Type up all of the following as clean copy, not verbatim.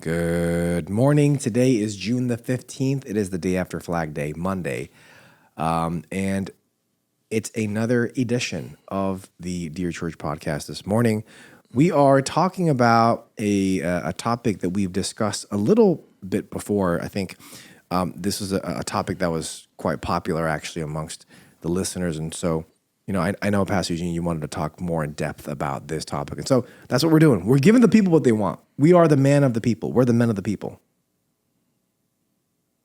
Good morning. Today is June the 15th. It is the day after Flag Day, Monday. And it's another edition of the Dear Church podcast this morning. We are talking about a topic that we've discussed a little bit before. I think this was a topic that was quite popular actually amongst the listeners. And so, I know, Pastor Eugene, you wanted to talk more in depth about this topic. And so that's what we're doing. We're giving the people what they want. We are the man of the people. We're the men of the people.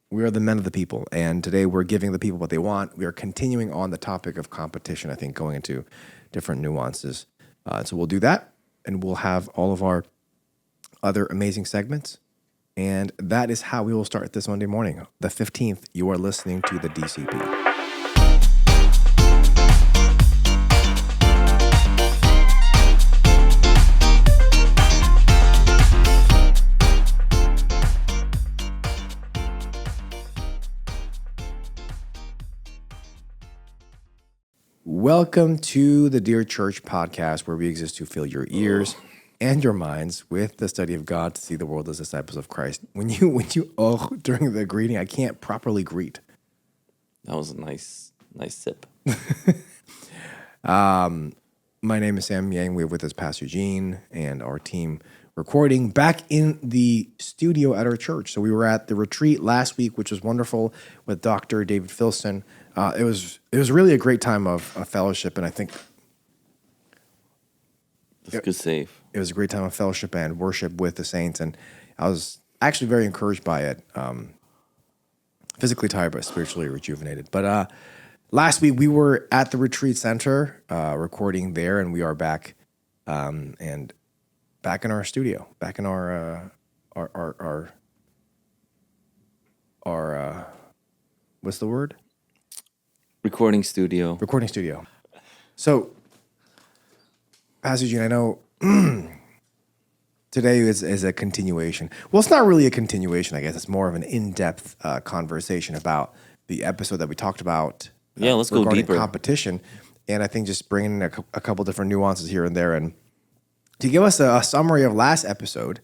We are the men of the people. And today we're giving the people what they want. We are continuing on the topic of competition, I think, going into different nuances. So we'll do that, and we'll have all of our other amazing segments. And that is how we will start this Monday morning. The 15th, you are listening to the DCP. Welcome to the Dear Church podcast, where we exist to fill your ears and your minds with the study of God to see the world as disciples of Christ. When you during the greeting, I can't properly greet. That was a nice sip. My name is Sam Yang. We have with us Pastor Eugene and our team recording back in the studio at our church. So we were at the retreat last week, which was wonderful, with Dr. David Filson. It was really a great time of fellowship, and I think That's a good save. It was a great time of fellowship and worship with the saints, and I was actually very encouraged by it. Physically tired, but spiritually rejuvenated. But last week we were at the retreat center recording there, and we are back and back in our studio, back in our what's the word? Recording studio. Recording studio. So, Pastor Eugene, I know today is a continuation. Well, it's not really a continuation, I guess. It's more of an in-depth conversation about the episode that we talked about. Let's go deeper. Competition, and I think just bringing in a couple different nuances here and there. And to give us a summary of last episode.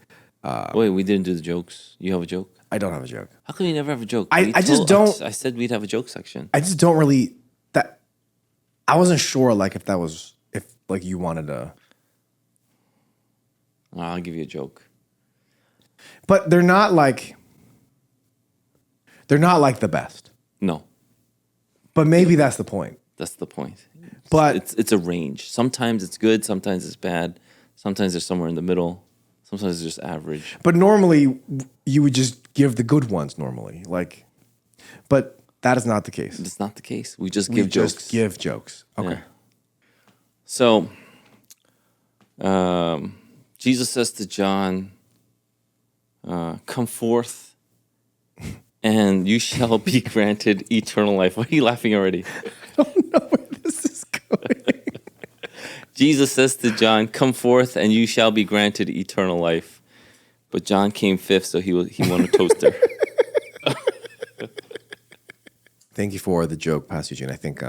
Wait, we didn't do the jokes. You have a joke? I don't have a joke. How come you never have a joke? I just don't. I said we'd have a joke section. I just don't really. I wasn't sure, like, if you wanted to. I'll give you a joke. But they're not like the best. No. But maybe that's the point. That's the point. But it's a range. Sometimes it's good. Sometimes it's bad. Sometimes they're somewhere in the middle. Sometimes it's just average. But normally you would just give the good ones normally. But that is not the case. It's not the case. We just give jokes. Just give jokes. Okay. Yeah. So, Jesus says to John, come forth and you shall be granted eternal life. Why are you laughing already? I don't know where this is going. Jesus says to John, come forth and you shall be granted eternal life. But John came fifth, so he won a toaster. Thank you for the joke, Pastor Eugene. I think,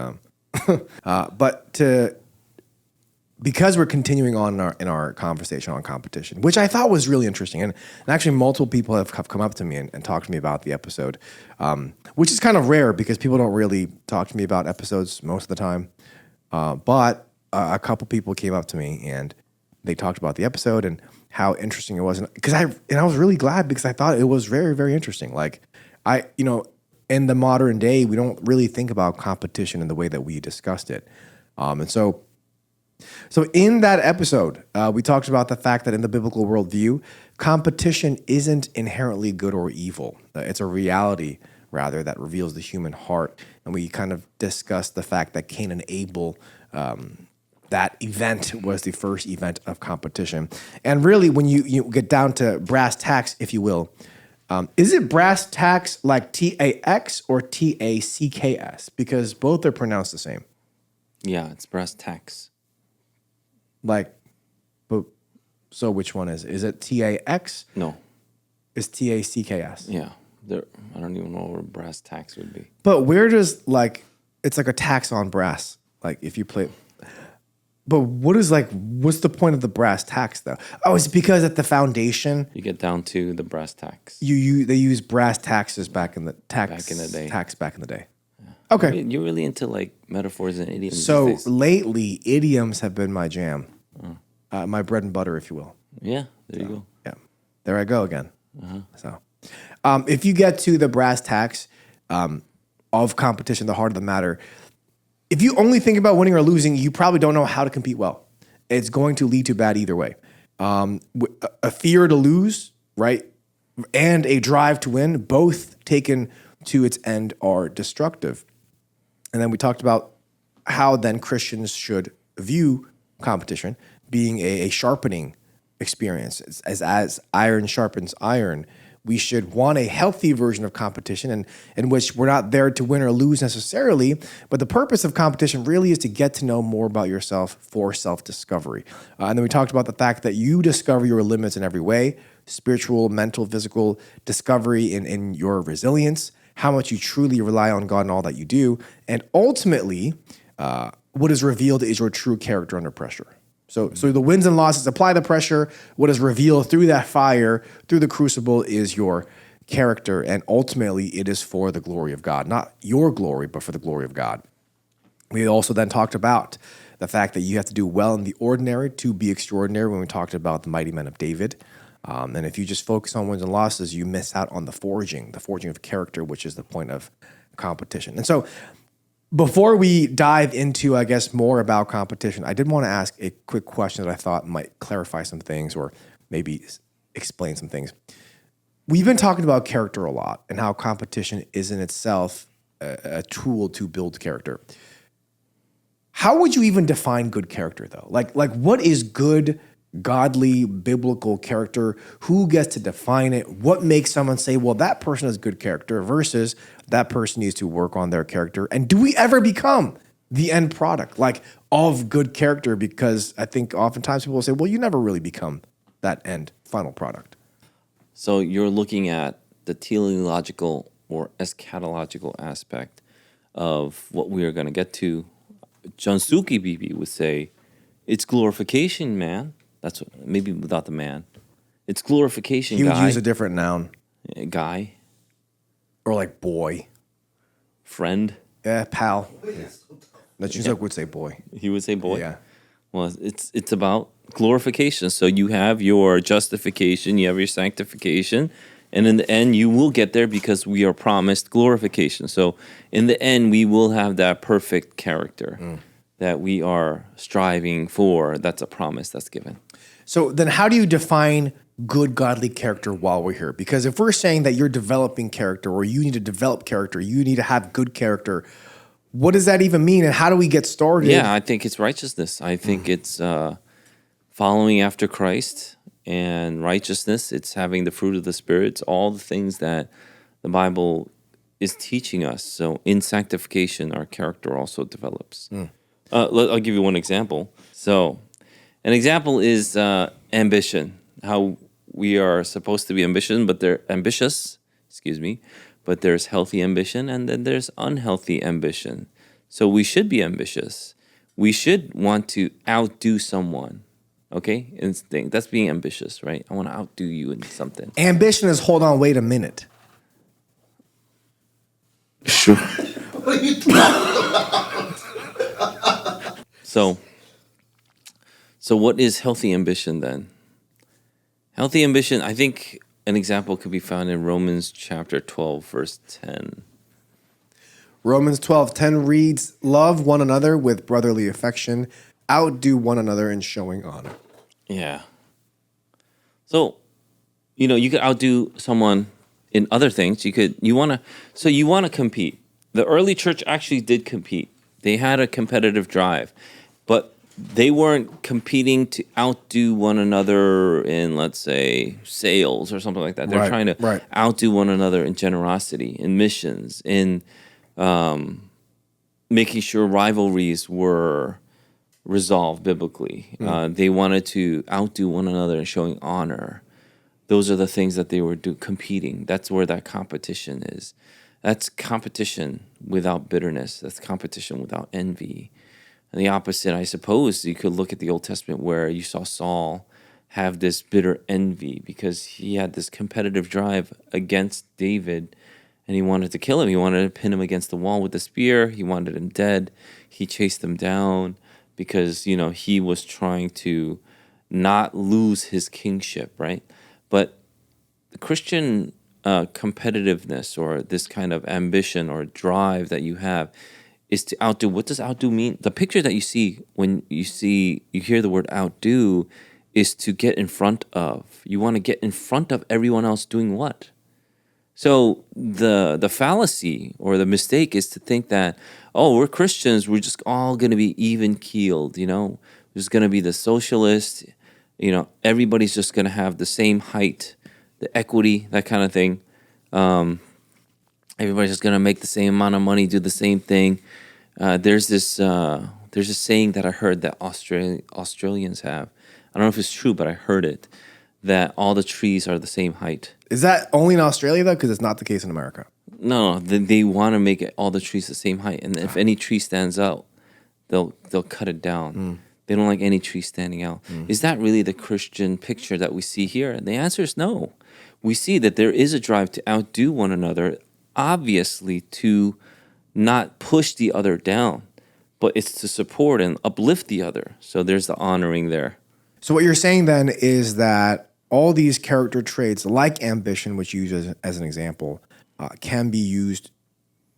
because we're continuing on in our conversation on competition, which I thought was really interesting, and actually multiple people have come up to me and talked to me about the episode, which is kind of rare because people don't really talk to me about episodes most of the time. But a couple people came up to me and they talked about the episode and how interesting it was, and I was really glad because I thought it was very, very interesting. Like in the modern day, we don't really think about competition in the way that we discussed it. And so in that episode, we talked about the fact that in the biblical worldview, competition isn't inherently good or evil. It's a reality, rather, that reveals the human heart. And we kind of discussed the fact that Cain and Abel, that event was the first event of competition. And really, when you get down to brass tacks, if you will, is it brass tacks like TAX or TACKS? Because both are pronounced the same. Yeah, it's brass tacks. So which one is it? Is it TAX? No. It's TACKS. Yeah. I don't even know where brass tacks would be. But where does, it's like a tax on brass. Like if you play, But what's the point of the brass tacks though? Oh, it's because at the foundation You get down to the brass tacks. they use brass taxes back in the day. tax back in the day. Okay. You're really into like metaphors and idioms. So these days. lately, idioms have been my jam, my bread and butter, if you will. Yeah, there you go. Yeah, there I go again. So, if you get to the brass tacks of competition, the heart of the matter, if you only think about winning or losing, you probably don't know how to compete well. It's going to lead to bad either way. A fear to lose, right, and a drive to win, both taken to its end, are destructive. And then we talked about how then Christians should view competition being a sharpening experience. As iron sharpens iron, we should want a healthy version of competition and in which we're not there to win or lose necessarily, but the purpose of competition really is to get to know more about yourself for self-discovery. And then we talked about the fact that you discover your limits in every way: spiritual, mental, physical, discovery in your resilience, how much you truly rely on God in all that you do, and ultimately, what is revealed is your true character under pressure. So the wins and losses apply the pressure. What is revealed through that fire, through the crucible, is your character, and ultimately, it is for the glory of God, not your glory, but for the glory of God. We also then talked about the fact that you have to do well in the ordinary to be extraordinary when we talked about the mighty men of David. And if you just focus on wins and losses, you miss out on the forging of character, which is the point of competition. And so before we dive into, I guess, more about competition, I did want to ask a quick question that I thought might clarify some things or maybe explain some things. We've been talking about character a lot and how competition is in itself a tool to build character. How would you even define good character, though? Like what is good, godly, biblical character? Who gets to define it? What makes someone say, well, that person has good character versus that person needs to work on their character? And do we ever become the end product, of good character? Because I think oftentimes people will say, well, you never really become that end final product. So you're looking at the teleological or eschatological aspect of what we are going to get to. Junsuki Bibi would say, it's glorification, man. That's what, maybe without the man. It's glorification, He would guy. use a different noun. Guy. Or like boy. Friend. Yeah, pal. Nachuzak would say boy. He would say boy. Yeah. Well, it's about glorification. So you have your justification, you have your sanctification, and in the end, you will get there because we are promised glorification. So in the end, we will have that perfect character that we are striving for. That's a promise that's given. So then how do you define good godly character while we're here? Because if we're saying that you're developing character or you need to develop character, you need to have good character, what does that even mean and how do we get started? Yeah, I think it's righteousness. I think it's following after Christ and righteousness. It's having the fruit of the Spirit. It's all the things that the Bible is teaching us. So in sanctification, our character also develops. I'll give you one example. So an example is ambition, how we are supposed to be but there's healthy ambition and then there's unhealthy ambition. So we should be ambitious. We should want to outdo someone. Okay? Instinct. That's being ambitious, right? I want to outdo you in something. Ambition is, hold on, wait a minute. Sure. So what is healthy ambition then? Healthy ambition, I think an example could be found in Romans chapter 12, verse 10. Romans 12:10 reads, love one another with brotherly affection, outdo one another in showing honor. Yeah. So, you could outdo someone in other things. You want to compete. The early church actually did compete. They had a competitive drive, but they weren't competing to outdo one another in, let's say, sales or something like that. They're trying to outdo one another in generosity, in missions, in making sure rivalries were resolved biblically. They wanted to outdo one another in showing honor. Those are the things that they were competing. That's where that competition is. That's competition without bitterness. That's competition without envy. And the opposite, I suppose, you could look at the Old Testament where you saw Saul have this bitter envy because he had this competitive drive against David and he wanted to kill him. He wanted to pin him against the wall with a spear. He wanted him dead. He chased him down because, he was trying to not lose his kingship, right? But the Christian competitiveness or this kind of ambition or drive that you have is to outdo. What does outdo mean? The picture that you see when you hear the word outdo is to get in front of. You want to get in front of everyone else doing what? So the fallacy or the mistake is to think that, oh, we're Christians, we're just all going to be even keeled, There's going to be the socialist, everybody's just going to have the same height, the equity, that kind of thing. Everybody's just going to make the same amount of money, do the same thing. There's this saying that I heard that Australians have. I don't know if it's true, but I heard it, that all the trees are the same height. Is that only in Australia though? Because it's not the case in America. No, they want to make it all the trees the same height, and if any tree stands out, they'll cut it down. They don't like any tree standing out. Is that really the Christian picture that we see here? And the answer is no. We see that there is a drive to outdo one another, obviously to not push the other down, but it's to support and uplift the other. So there's the honoring there. So what you're saying then is that all these character traits, like ambition, which you use as an example, can be used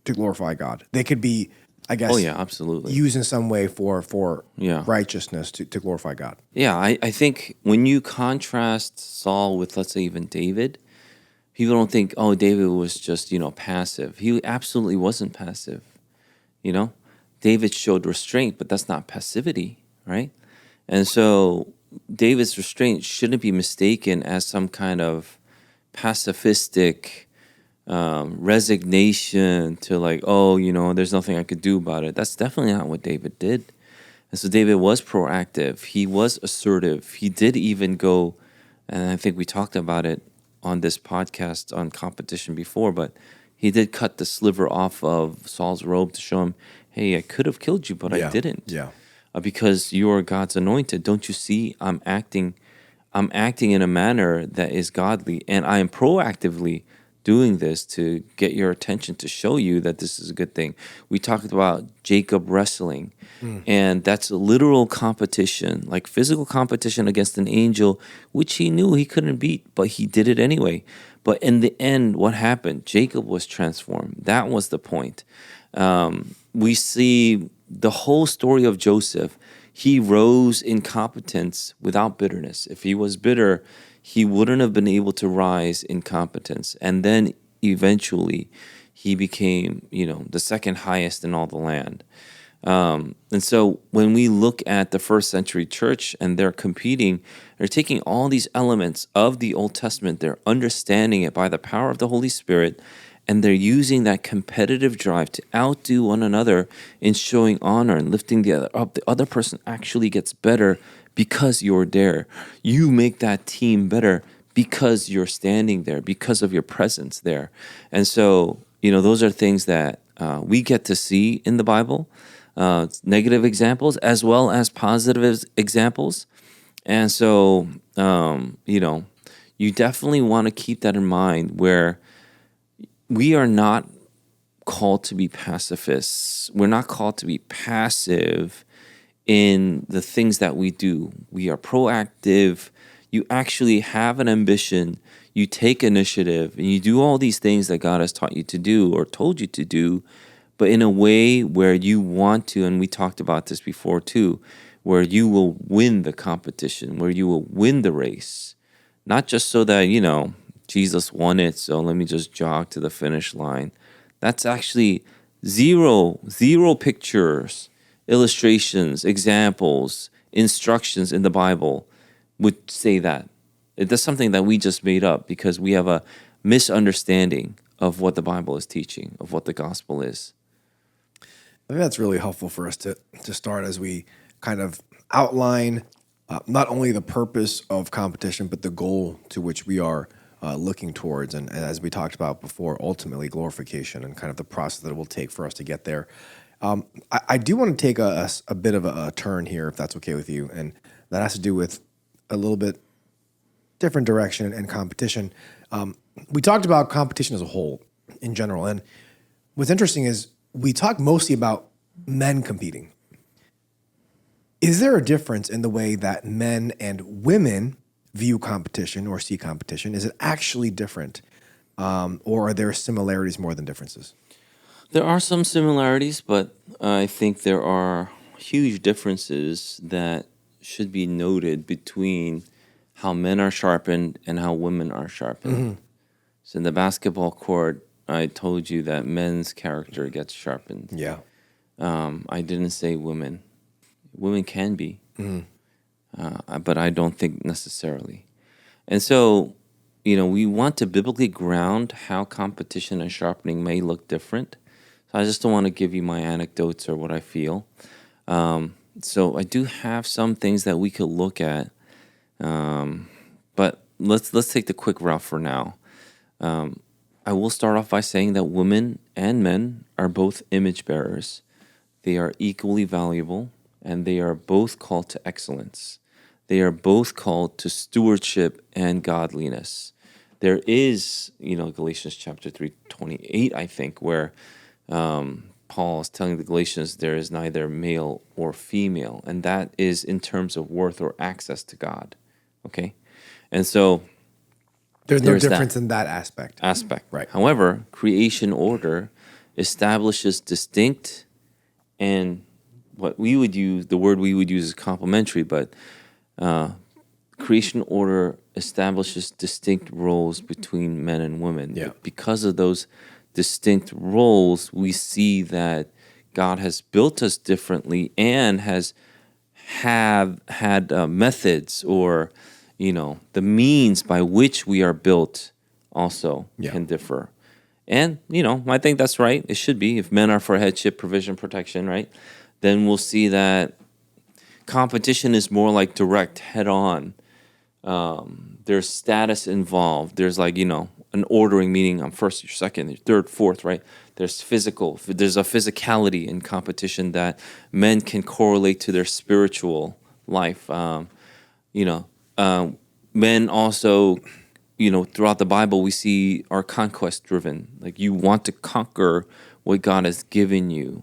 to glorify God. They could be, I guess, Oh yeah, absolutely. used in some way for Yeah. righteousness to glorify God. Yeah, I think when you contrast Saul with, let's say, even David, people don't think, oh, David was just, passive. He absolutely wasn't passive. David showed restraint, but that's not passivity, right? And so David's restraint shouldn't be mistaken as some kind of pacifistic resignation to like, oh, there's nothing I could do about it. That's definitely not what David did. And so David was proactive. He was assertive. He did even go, and I think we talked about it on this podcast on competition before, but he did cut the sliver off of Saul's robe to show him, hey, I could have killed you, but I didn't. Yeah. Because you are God's anointed. Don't you see? I'm acting in a manner that is godly, and I am proactively doing this to get your attention, to show you that this is a good thing. We talked about Jacob wrestling, and that's a literal competition, like physical competition against an angel, which he knew he couldn't beat, but he did it anyway. But in the end, what happened? Jacob was transformed. That was the point. We see the whole story of Joseph. He rose in competence without bitterness. If he was bitter, he wouldn't have been able to rise in competence. And then eventually he became, the second highest in all the land. And so when we look at the first century church and they're competing, they're taking all these elements of the Old Testament, they're understanding it by the power of the Holy Spirit, and they're using that competitive drive to outdo one another in showing honor and lifting the other up. The other person actually gets better because you're there. You make that team better because you're standing there, because of your presence there. And so, those are things that we get to see in the Bible, negative examples as well as positive examples. And so, you definitely want to keep that in mind, where we are not called to be pacifists. We're not called to be passive in the things that we do. We are proactive. You actually have an ambition. You take initiative and you do all these things that God has taught you to do or told you to do, but in a way where you want to, and we talked about this before too, where you will win the competition, where you will win the race. Not just so that, Jesus won it, so let me just jog to the finish line. That's actually zero pictures, illustrations, examples, instructions in the Bible would say that. That's something that we just made up because we have a misunderstanding of what the Bible is teaching, of what the gospel is. I think that's really helpful for us to start as we kind of outline not only the purpose of competition, but the goal to which we are looking towards. And as we talked about before, ultimately glorification and kind of the process that it will take for us to get there. I do want to take a bit of a turn here, if that's okay with you, and that has to do with a little bit different direction and competition. We talked about competition as a whole in general, and what's interesting is we talk mostly about men competing. Is there a difference in the way that men and women view competition or see competition? Is it actually different, or are there similarities more than differences? There are some similarities, but I think there are huge differences that should be noted between how men are sharpened and how women are sharpened. So in the basketball court, I told you that men's character gets sharpened. Yeah. I didn't say women. Women can be, but I don't think necessarily. And so, we want to biblically ground how competition and sharpening may look different. So I just don't want to give you my anecdotes or what I feel. So I do have some things that we could look at, but let's take the quick route for now. I will start off by saying that women and men are both image bearers. They are equally valuable, and they are both called to excellence. They are both called to stewardship and godliness. There is, Galatians chapter 3:28, I think, where Paul is telling the Galatians there is neither male or female, and that is in terms of worth or access to God. Okay? And so There's no There's that. difference in that aspect. Right. However, creation order establishes distinct and what we would use, the word we would use is complementary, but creation order establishes distinct roles between men and women. Yeah. But because of those distinct roles, we see that God has built us differently and has had methods or the means by which we are built also can differ. And I think that's right. It should be. If men are for headship, provision, protection, right? Then we'll see that competition is more like direct, head on. There's status involved. There's an ordering, meaning I'm first, you're second, you're third, fourth, right? There's a physicality in competition that men can correlate to their spiritual life. Men also, throughout the Bible, we see are conquest driven. Like you want to conquer what God has given you.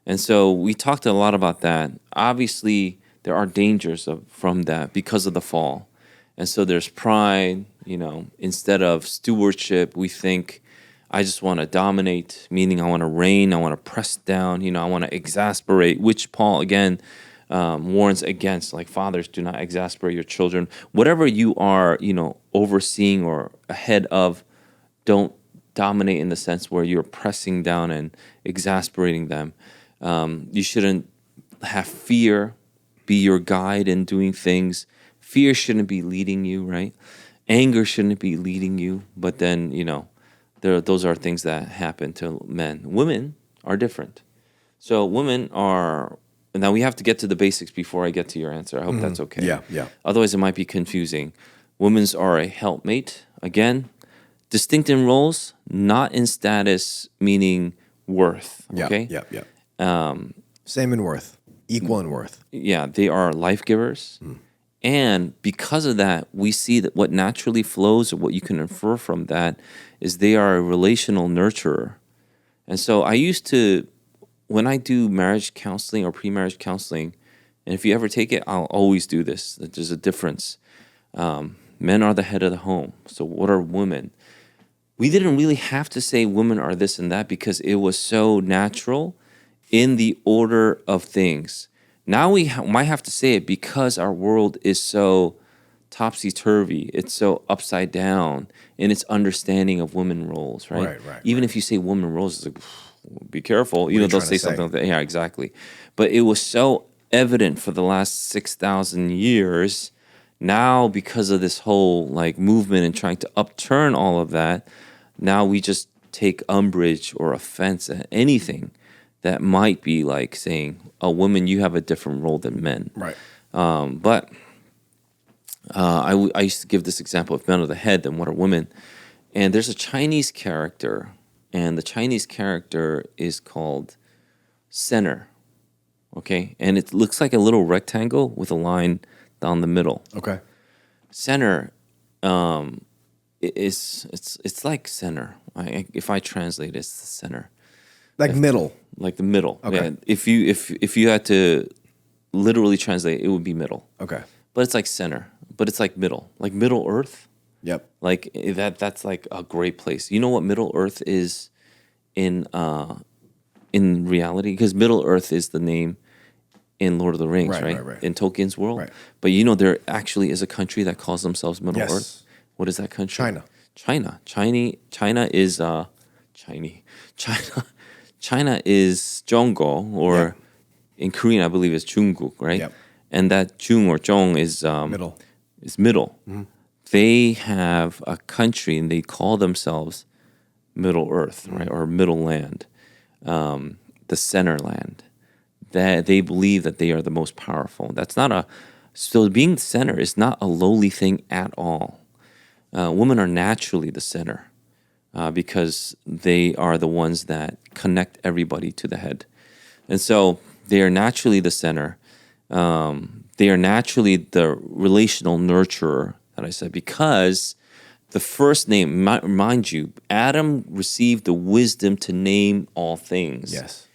And so we talked a lot about that. Obviously, there are dangers from that because of the fall. And so there's pride, instead of stewardship, we think, I just want to dominate, meaning I want to reign, I want to press down, I want to exasperate, which Paul, again, warns against. Like, fathers, do not exasperate your children. Whatever you are, overseeing or ahead of, don't dominate in the sense where you're pressing down and exasperating them. You shouldn't have fear be your guide in doing things. Fear shouldn't be leading you, right? Anger shouldn't be leading you. But then, those are things that happen to men. Women are different. So women are. Now we have to get to the basics before I get to your answer. I hope that's okay. Yeah. Otherwise, it might be confusing. Women's are a helpmate. Again, distinct in roles, not in status, meaning worth. Okay. Yeah. Same in worth, equal in worth. Yeah, they are life givers. And because of that, we see that what naturally flows or what you can infer from that is they are a relational nurturer. And so I used to, when I do marriage counseling or pre-marriage counseling, and if you ever take it, I'll always do this. That there's a difference. Men are the head of the home. So what are women? We didn't really have to say women are this and that because it was so natural in the order of things. Now we might have to say it because our world is so topsy-turvy. It's so upside down in its understanding of women roles, right? Even if you say women roles, it's like, be careful. They'll say something like that. Yeah, exactly. But it was so evident for the last 6,000 years. Now, because of this whole movement and trying to upturn all of that, now we just take umbrage or offense at anything that might be like saying, "Oh, women, you have a different role than men." Right. But I used to give this example: if men are the head, then what are women? And there's a Chinese character, and the Chinese character is called center, okay? And it looks like a little rectangle with a line down the middle. Okay. Center it's like center. If I translate, it's the center, Like middle. like the middle. Okay. Yeah. If you had to literally translate, it would be middle. Okay. But it's like center. But it's like Middle Earth. Yep. Like that's like a great place. You know what Middle Earth is in reality? Because Middle Earth is the name in Lord of the Rings, Right, right? right. In Tolkien's world. Right. But you know there actually is a country that calls themselves Middle Yes. Earth. What is that country? China. China is China. China is Zhongguo, or in Korean I believe it's Jungguk, right? Yep. And that Jung or Zhong is Middle. is middle. They have a country and they call themselves Middle Earth, right, or Middle Land, the center land. That they believe that they are the most powerful. That's not a so being the center is not a lowly thing at all. Women are naturally the center because they are the ones that connect everybody to the head, and so they are naturally the center. They are naturally the relational nurturer that I said, because the first name, mind you, Adam received the wisdom to name all things. Yes.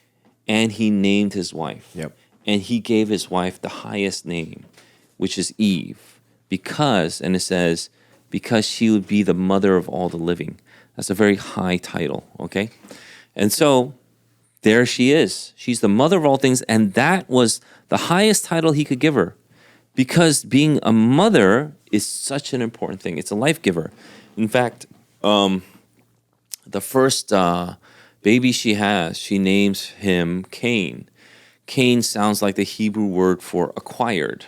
And he named his wife. Yep. And he gave his wife the highest name, which is Eve, because, and it says, because she would be the mother of all the living. That's a very high title, okay? And so there she is. She's the mother of all things, and that was the highest title he could give her, because being a mother is such an important thing. It's a life giver. In fact, the first baby she has, she names him Cain. Cain sounds like the Hebrew word for acquired.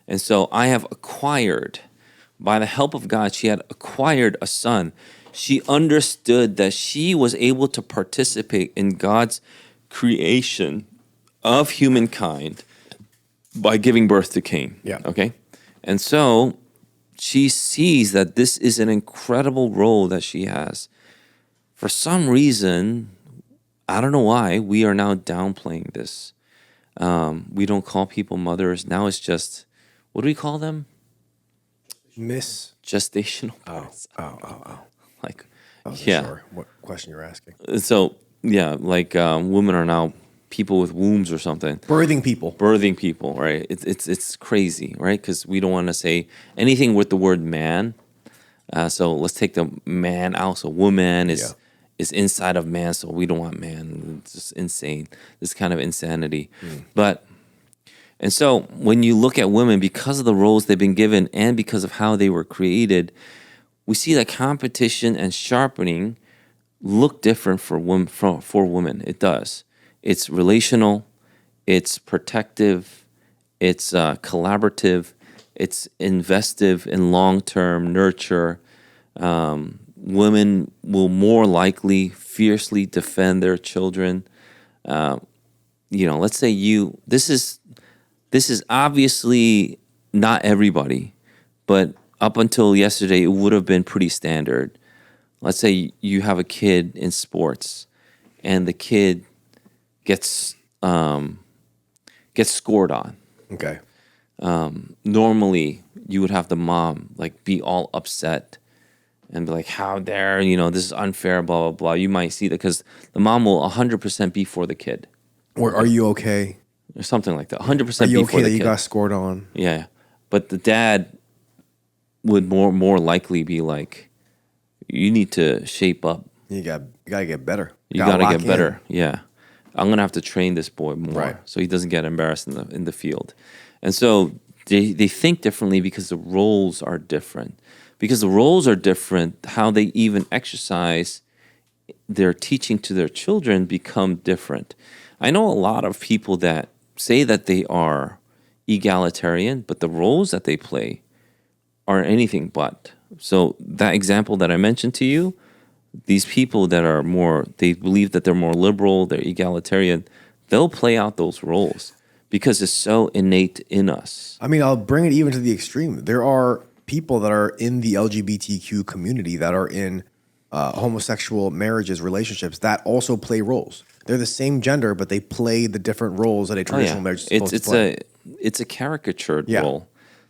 And so I have acquired, by the help of God, she had acquired a son. She understood that she was able to participate in God's creation of humankind by giving birth to Cain. Yeah. Okay? And so she sees that this is an incredible role that she has. For some reason, I don't know why, we are now downplaying this. We don't call people mothers. Now it's just, what do we call them? Miss. Gestational Oh. births. Oh. Like, I wasn't yeah. sure what question you're asking. So, yeah, like women are now people with wombs or something. Birthing people. Birthing people, right? It's crazy, right? Because we don't want to say anything with the word man. So let's take the man out. So woman is inside of man, so we don't want man. It's just insane. This kind of insanity. And so when you look at women, because of the roles they've been given and because of how they were created, we see that competition and sharpening look different for women. It does. It's relational, it's protective, it's collaborative, it's investive in long-term nurture. Women will more likely fiercely defend their children. Let's say this is obviously not everybody, but up until yesterday, it would have been pretty standard. Let's say you have a kid in sports, and the kid gets scored on. Okay. Normally, you would have the mom like be all upset and be like, "How dare this is unfair?" Blah blah blah. You might see that because the mom will 100% be for the kid, Or are you okay? or something like that. 100% Are you be for okay the that you kid. got scored on? Yeah, but the dad would more likely be like, "You need to shape up. You gotta get better. You got to lock get in. better." Yeah, I'm gonna have to train this boy more Right. so he doesn't get embarrassed in the field. And so they think differently because the roles are different. Because the roles are different, how they even exercise their teaching to their children become different. I know a lot of people that say that they are egalitarian, but the roles that they play are anything but. So that example that I mentioned to you, these people that are they believe that they're more liberal, they're egalitarian, they'll play out those roles because it's so innate in us. I mean, I'll bring it even to the extreme. There are people that are in the LGBTQ community that are in homosexual marriages, relationships that also play roles. they're the same gender, but they play the different roles that a traditional marriage is supposed to play. It's a caricatured Yeah. role.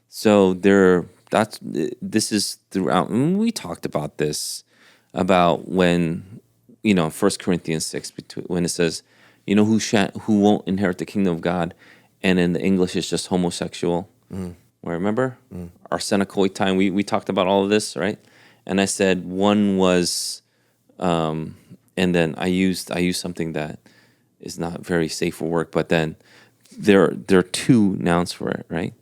So this is throughout. And we talked about this about when, 1 Corinthians 6, when it says, who won't inherit the kingdom of God, and in the English it's just homosexual. Well, remember our Senecoid time? We talked about all of this, right? And I said one was, and then I used something that is not very safe for work, but then there are two nouns for it, right?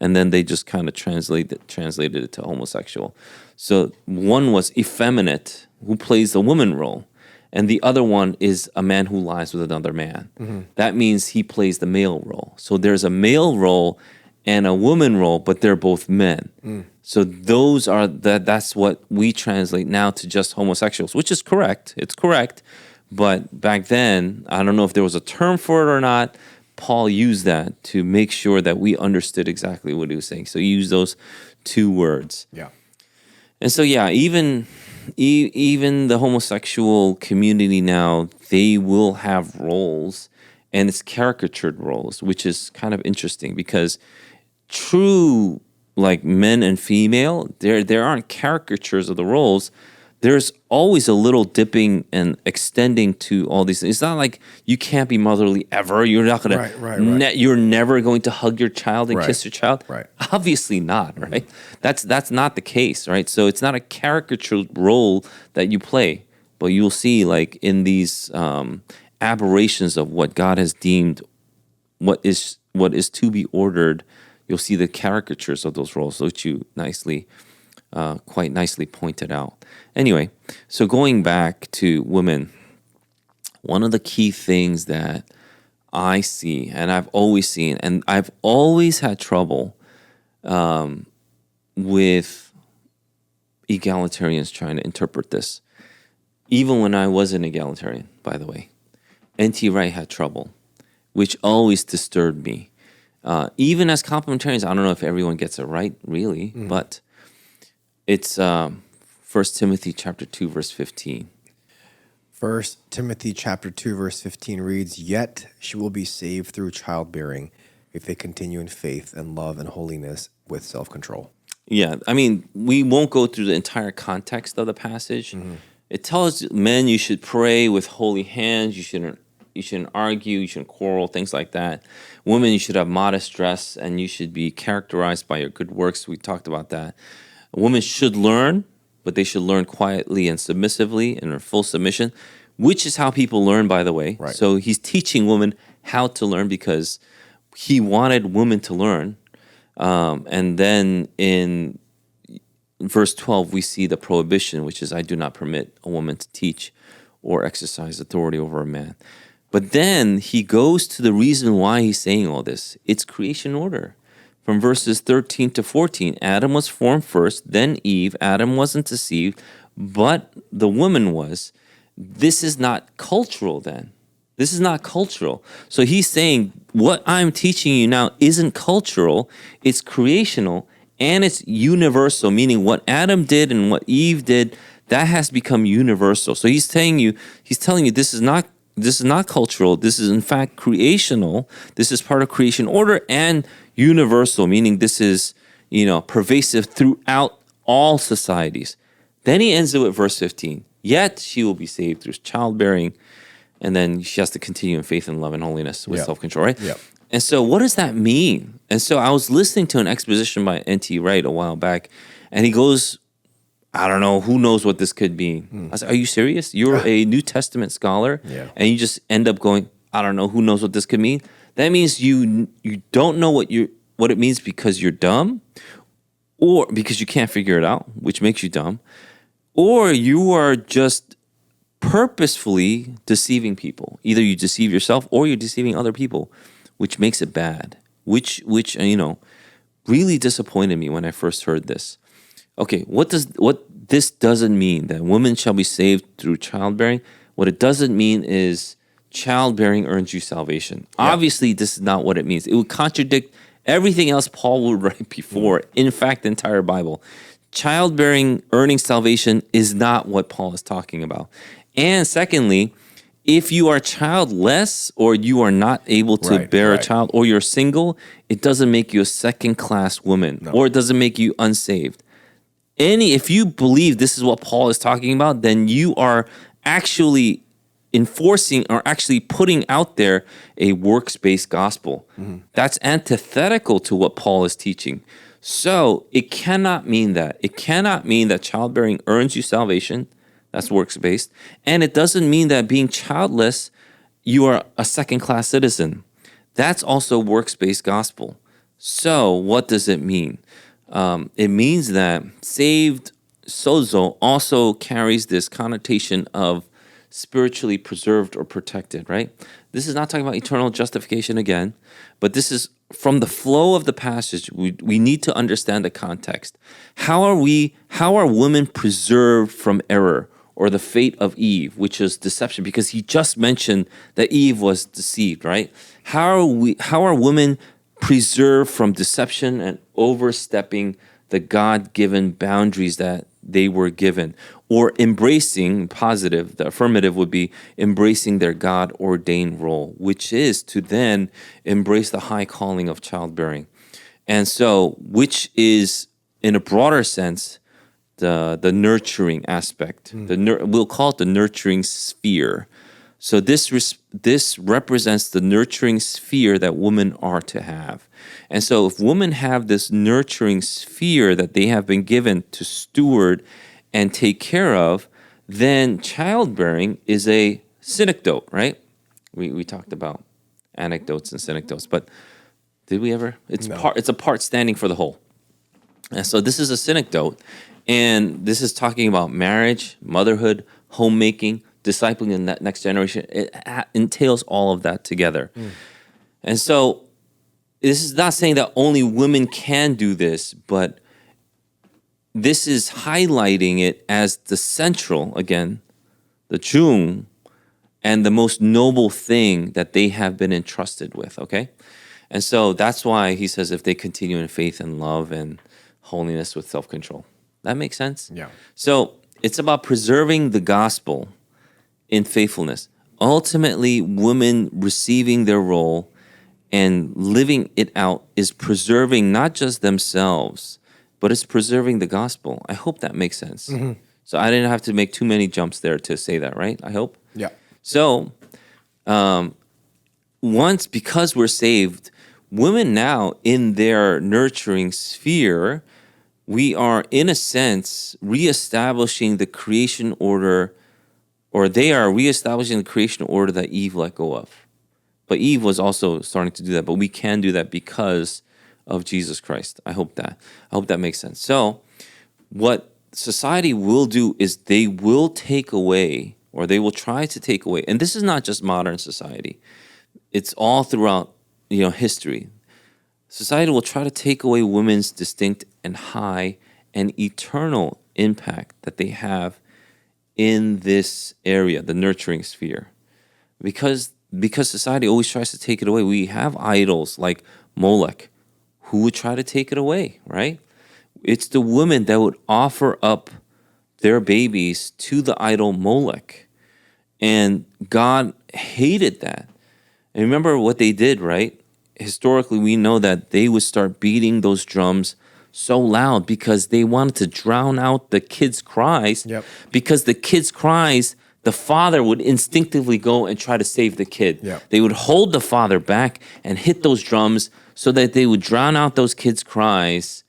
And then they just kind of translated it to homosexual. So one was effeminate, who plays the woman role, and the other one is a man who lies with another man. That means he plays the male role. So there's a male role and a woman role, but they're both men. So that's what we translate now to just homosexuals, which is correct. It's correct. But back then, I don't know if there was a term for it or not. Paul used that to make sure that we understood exactly what he was saying. So he used those two words. Yeah. And so, yeah, even the homosexual community now, they will have roles, and it's caricatured roles, which is kind of interesting because true, like men and female, there aren't caricatures of the roles. There's always a little dipping and extending to all these things. It's not like you can't be motherly ever. You're not going to. Right. You're never going to hug your child and kiss your child. Right. Obviously not. Right. That's not the case. Right. So it's not a caricature role that you play, but you'll see like in these aberrations of what God has deemed what is to be ordered. You'll see the caricatures of those roles, which you quite nicely pointed out. Anyway, so going back to women, one of the key things that I see, and I've always seen, and I've always had trouble with egalitarians trying to interpret this. Even when I was an egalitarian, by the way, N.T. Wright had trouble, which always disturbed me. Even as complementarians, I don't know if everyone gets it right, really, but it's 1 Timothy chapter 2, verse 15. 1 Timothy chapter 2, verse 15 reads, "Yet she will be saved through childbearing if they continue in faith and love and holiness with self-control." Yeah, I mean, we won't go through the entire context of the passage. It tells men you should pray with holy hands. You shouldn't argue. You shouldn't quarrel. Things like that. Women, you should have modest dress, and you should be characterized by your good works. We talked about that. Women should learn, but they should learn quietly and submissively and in full submission, which is how people learn, by the way. Right. So he's teaching women how to learn because he wanted women to learn. And then in verse 12, we see the prohibition, which is, I do not permit a woman to teach or exercise authority over a man. But then he goes to the reason why he's saying all this. It's creation order. From verses 13 to 14, Adam was formed first, then Eve. Adam wasn't deceived, but the woman was. This is not cultural then. This is not cultural. So he's saying what I'm teaching you now isn't cultural, it's creational, and it's universal, meaning what Adam did and what Eve did, that has become universal. So he's telling you this is not cultural. This is in fact creational. This is part of creation order and universal, meaning this is, pervasive throughout all societies. Then he ends it with verse 15. Yet she will be saved through childbearing, and then she has to continue in faith and love and holiness with self-control, right? Yeah. And so what does that mean? And so I was listening to an exposition by N.T. Wright a while back, and he goes, I don't know, who knows what this could be. I said, are you serious? You're a New Testament scholar, and you just end up going, I don't know, who knows what this could mean? That means you don't know what it means because you're dumb, or because you can't figure it out, which makes you dumb, or you are just purposefully deceiving people. Either you deceive yourself or you're deceiving other people, which makes it bad, which really disappointed me when I first heard this. Okay, what this doesn't mean that women shall be saved through childbearing. What it doesn't mean is childbearing earns you salvation. Yeah. Obviously, this is not what it means. It would contradict everything else Paul would write before. In fact, the entire Bible. Childbearing earning salvation is not what Paul is talking about. And secondly, if you are childless or you are not able to Right, bear a right. child or you're single, it doesn't make you a second class woman or it doesn't make you unsaved. If you believe this is what Paul is talking about, then you are actually enforcing or actually putting out there a works-based gospel. That's antithetical to what Paul is teaching. So it cannot mean that. It cannot mean that childbearing earns you salvation. That's works-based. And it doesn't mean that being childless, you are a second-class citizen. That's also works-based gospel. So what does it mean? It means that saved sozo also carries this connotation of spiritually preserved or protected, right? This is not talking about eternal justification again, but this is from the flow of the passage. We need to understand the context. How are women preserved from error or the fate of Eve, which is deception? Because he just mentioned that Eve was deceived, right? How are women preserved from deception and overstepping the God-given boundaries that they were given, or embracing, positive, the affirmative would be embracing their God-ordained role, which is to then embrace the high calling of childbearing. And so, which is, in a broader sense, the nurturing aspect. We'll call it the nurturing sphere. So this represents the nurturing sphere that women are to have. And so if women have this nurturing sphere that they have been given to steward and take care of, then childbearing is a synecdoche, right? We talked about anecdotes and synecdoches, but did we ever? It's a part standing for the whole. And so this is a synecdoche, and this is talking about marriage, motherhood, homemaking, discipling in that next generation. It entails all of that together. And so this is not saying that only women can do this, but this is highlighting it as the central, again, the jung, and the most noble thing that they have been entrusted with, okay? And so that's why he says if they continue in faith and love and holiness with self-control. That makes sense? Yeah. So it's about preserving the gospel in faithfulness. Ultimately, women receiving their role and living it out is preserving not just themselves, but it's preserving the gospel. I hope that makes sense. So I didn't have to make too many jumps there to say that, right? I hope. Yeah. So because we're saved, women now in their nurturing sphere, we are in a sense reestablishing the creation order, or they are reestablishing the creation order that Eve let go of. But Eve was also starting to do that, but we can do that because of Jesus Christ. I hope that makes sense. So what society will do is they will take away, or they will try to take away, and this is not just modern society. It's all throughout, history. Society will try to take away women's distinct and high and eternal impact that they have in this area, the nurturing sphere. Because society always tries to take it away. We have idols like Molech who would try to take it away, right? It's the women that would offer up their babies to the idol Molech. And God hated that. And remember what they did, right? Historically, we know that they would start beating those drums so loud because they wanted to drown out the kids' cries. Yep. Because the kids' cries, the father would instinctively go and try to save the kid. Yep. They would hold the father back and hit those drums so that they would drown out those kids' cries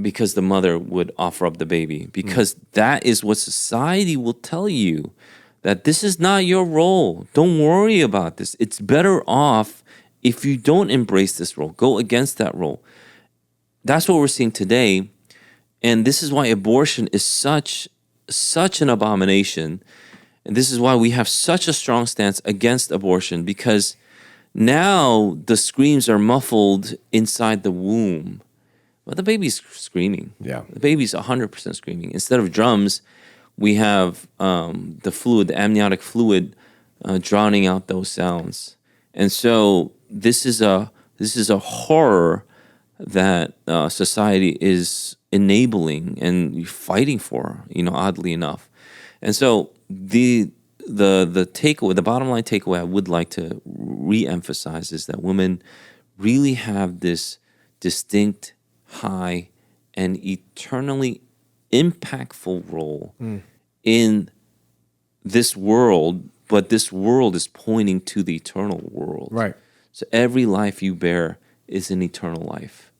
because the mother would offer up the baby. Because that is what society will tell you, that this is not your role. Don't worry about this. It's better off if you don't embrace this role, go against that role. That's what we're seeing today. And this is why abortion is such an abomination. And this is why we have such a strong stance against abortion, because now the screams are muffled inside the womb. But the baby's screaming. Yeah. The baby's 100% screaming. Instead of drums, we have the amniotic fluid drowning out those sounds. And so this is a horror that society is enabling and fighting for, oddly enough. And so the takeaway, the bottom line takeaway I would like to re-emphasize is that women really have this distinct, high, and eternally impactful role in this world, but this world is pointing to the eternal world. Right. So every life you bear is an eternal life.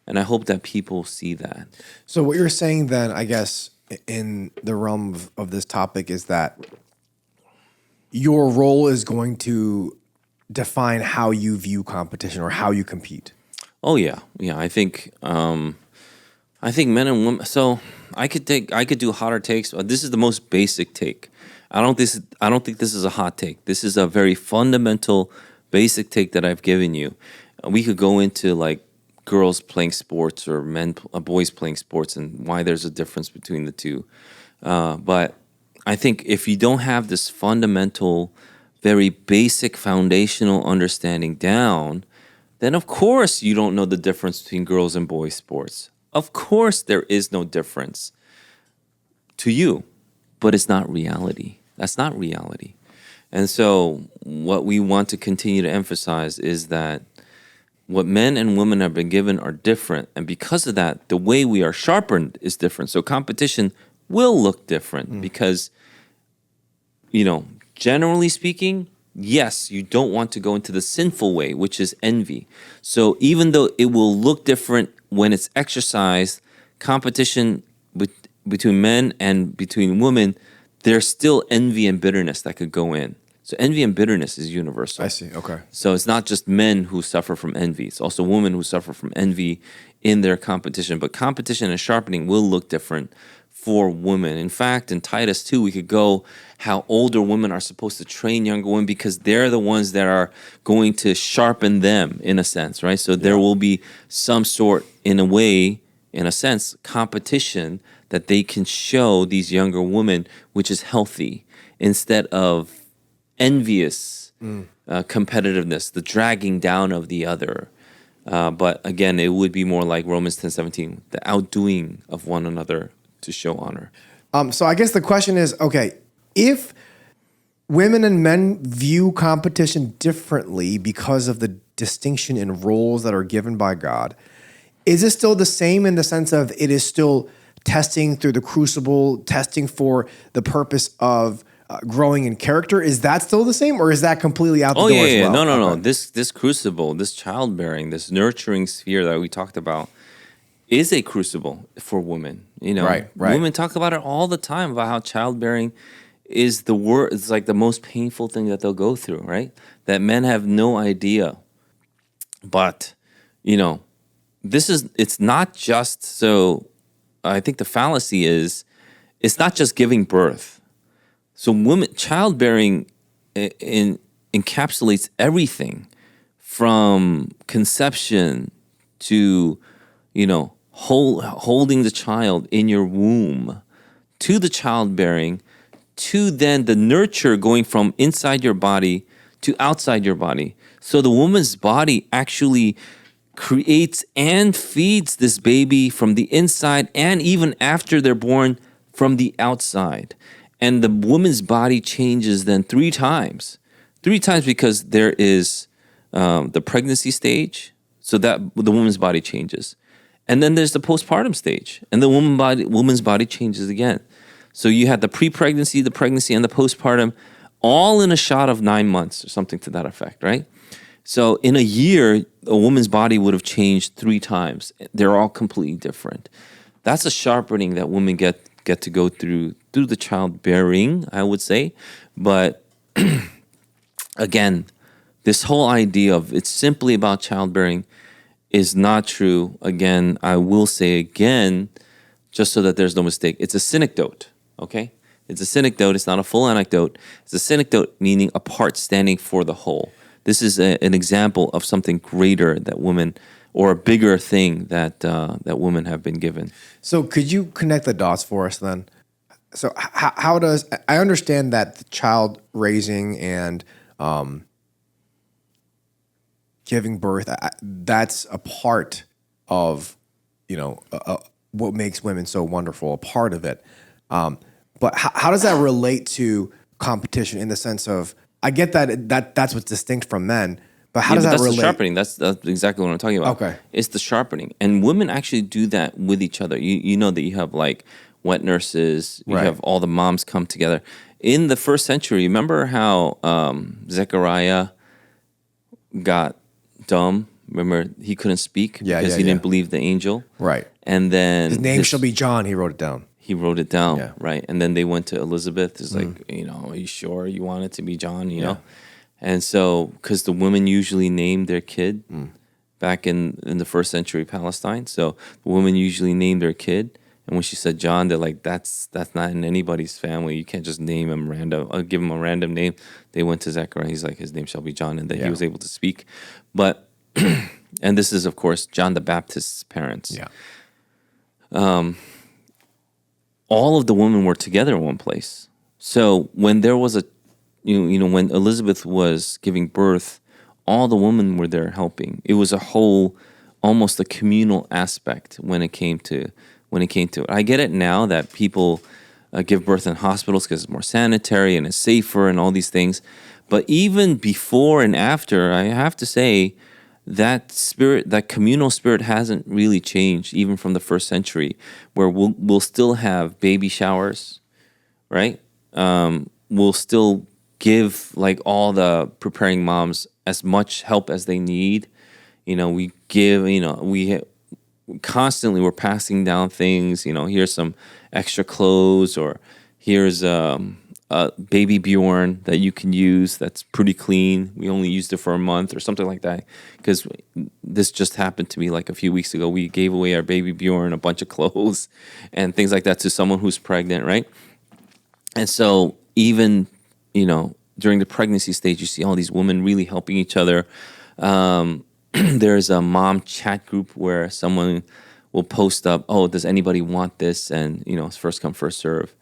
And I hope that people see that. So what you're saying then, I guess, in the realm of this topic is that your role is going to define how you view competition or how you compete. Oh yeah, yeah. I think men and women. So I could do hotter takes. This is the most basic take. I don't think this is a hot take. This is a very fundamental, basic take that I've given you. We could go into like girls playing sports or boys playing sports and why there's a difference between the two. But I think if you don't have this fundamental, very basic foundational understanding down, then of course you don't know the difference between girls and boys sports. Of course there is no difference to you, but it's not reality. That's not reality. And so what we want to continue to emphasize is that what men and women have been given are different. And because of that, the way we are sharpened is different. So competition will look different because, generally speaking, yes, you don't want to go into the sinful way, which is envy. So even though it will look different when it's exercised, competition between men and between women, there's still envy and bitterness that could go in. So envy and bitterness is universal. I see. Okay. So it's not just men who suffer from envy. It's also women who suffer from envy in their competition. But competition and sharpening will look different for women. In fact, in Titus 2, we could go how older women are supposed to train younger women because they're the ones that are going to sharpen them in a sense, right? So there will be some sort, in a way, in a sense, competition that they can show these younger women, which is healthy, instead of envious competitiveness, the dragging down of the other. But again, it would be more like Romans 10:17, the outdoing of one another to show honor. So I guess the question is, okay, if women and men view competition differently because of the distinction in roles that are given by God, is it still the same in the sense of it is still testing through the crucible, testing for the purpose of growing in character? Is that still the same, or is that completely out the door as well? No. This crucible, this childbearing, this nurturing sphere that we talked about is a crucible for women. Right. Women talk about it all the time about how childbearing is it's like the most painful thing that they'll go through, right? That men have no idea. But, it's not just so. I think the fallacy is it's not just giving birth. So childbearing encapsulates everything from conception to, holding the child in your womb, to the childbearing, to then the nurture going from inside your body to outside your body. So the woman's body actually creates and feeds this baby from the inside, and even after they're born, from the outside. And the woman's body changes then 3 times. 3 times because there is the pregnancy stage, so that the woman's body changes. And then there's the postpartum stage, and the woman's body changes again. So you had the pre-pregnancy, the pregnancy, and the postpartum, all in a shot of 9 months or something to that effect, right? So in a year, a woman's body would have changed 3 times. They're all completely different. That's a sharpening that women get to go through the childbearing, I would say. But again, this whole idea of it's simply about childbearing is not true. Again, I will say again, just so that there's no mistake, it's a synecdoche, okay? It's a synecdoche. It's not a full anecdote. It's a synecdoche, meaning a part standing for the whole. This is an example of something greater that women, or a bigger thing that women have been given. So could you connect the dots for us then? So how does, I understand that the child raising and giving birth, that's a part of, what makes women so wonderful, a part of it. But how does that relate to competition in the sense of I get that's what's distinct from men, but how Yeah, does but that that's relate? the sharpening. That's exactly what I'm talking about. Okay. It's the sharpening, and women actually do that with each other. You know that you have like wet nurses. You Right. have all the moms come together. In the first century, remember how Zechariah got dumb? Remember he couldn't speak Yeah, because yeah, he yeah. didn't believe the angel. Right. And then His name shall be John. He wrote it down. he wrote it down, Yeah. right? And then they went to Elizabeth. It's like, are you sure you want it to be John? You know, and so because the women usually named their kid back in the first century Palestine, so the women usually named their kid. And when she said John, they're like, that's not in anybody's family. You can't just name him random, give him a random name. They went to Zechariah. He's like, his name shall be John, and then he Yeah. was able to speak. But and this is of course John the Baptist's parents. Yeah. All of the women were together in one place. So when there was when Elizabeth was giving birth, all the women were there helping. It was a whole, almost a communal aspect when it came to it. I get it now that people give birth in hospitals because it's more sanitary and it's safer and all these things. But even before and after, I have to say, that spirit, that communal spirit hasn't really changed even from the first century, where we'll still have baby showers, right? We'll still give like all the preparing moms as much help as they need. We give, we constantly we're passing down things. Here's some extra clothes, or here's a baby Bjorn that you can use that's pretty clean. We only used it for a month or something like that, because this just happened to me like a few weeks ago. We gave away our baby Bjorn a bunch of clothes and things like that to someone who's pregnant, right? And so even during the pregnancy stage, you see all these women really helping each other. There's a mom chat group where someone will post up, oh, does anybody want this? And it's first come, first serve.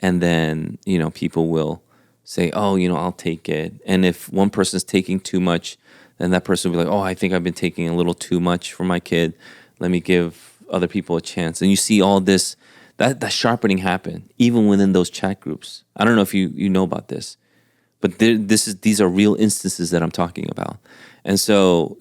And then, people will say, oh, I'll take it. And if one person's taking too much, then that person will be like, oh, I think I've been taking a little too much for my kid. Let me give other people a chance. And you see all this, that sharpening happen, even within those chat groups. I don't know if you know about this, but these are real instances that I'm talking about. And so,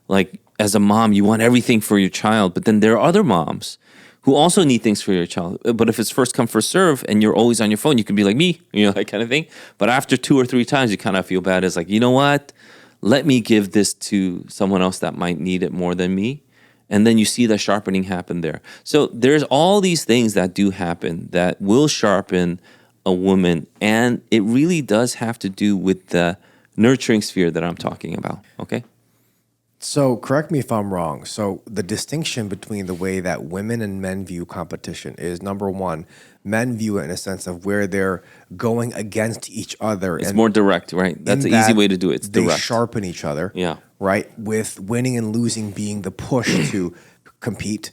like as a mom, you want everything for your child, but then there are other moms who also need things for your child. But if it's first come, first serve, and you're always on your phone, you can be like me, that kind of thing. But after 2 or 3 times, you kind of feel bad. It's like, you know what? Let me give this to someone else that might need it more than me. And then you see the sharpening happen there. So there's all these things that do happen that will sharpen a woman. And it really does have to do with the nurturing sphere that I'm talking about, okay? So correct me if I'm wrong. So the distinction between the way that women and men view competition is, number one, men view it in a sense of where they're going against each other. It's more direct, right? That's an easy way to do it. It's they direct. sharpen each other. Yeah. Right? With winning and losing being the push to compete.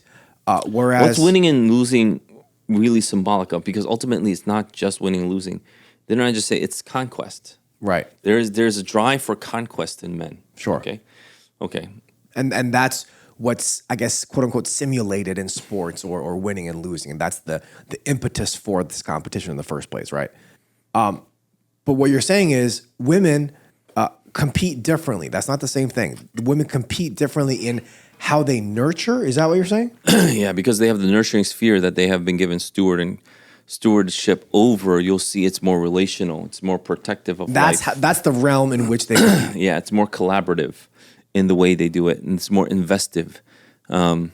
Whereas What's winning and losing really symbolic of? Because ultimately it's not just winning and losing. Didn't I just say it's conquest? Right. There's a drive for conquest in men. Sure. Okay. And that's what's, I guess, quote unquote, simulated in sports or winning and losing. And that's the impetus for this competition in the first place, right? But what you're saying is women compete differently. That's not the same thing. Women compete differently in how they nurture. Is that what you're saying? Yeah, because they have the nurturing sphere that they have been given stewardship over. You'll see it's more relational. It's more protective of life. That's the realm in which they compete. Yeah, it's more collaborative in the way they do it, and it's more investive than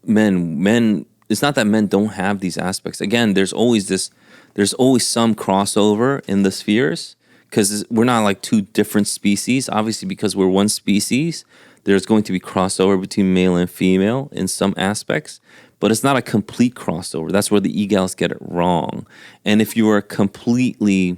men. Men, it's not that men don't have these aspects. Again, there's always some crossover in the spheres, because we're not like two different species. Obviously, because we're one species, there's going to be crossover between male and female in some aspects, but it's not a complete crossover. That's where the egals get it wrong. And if you are completely,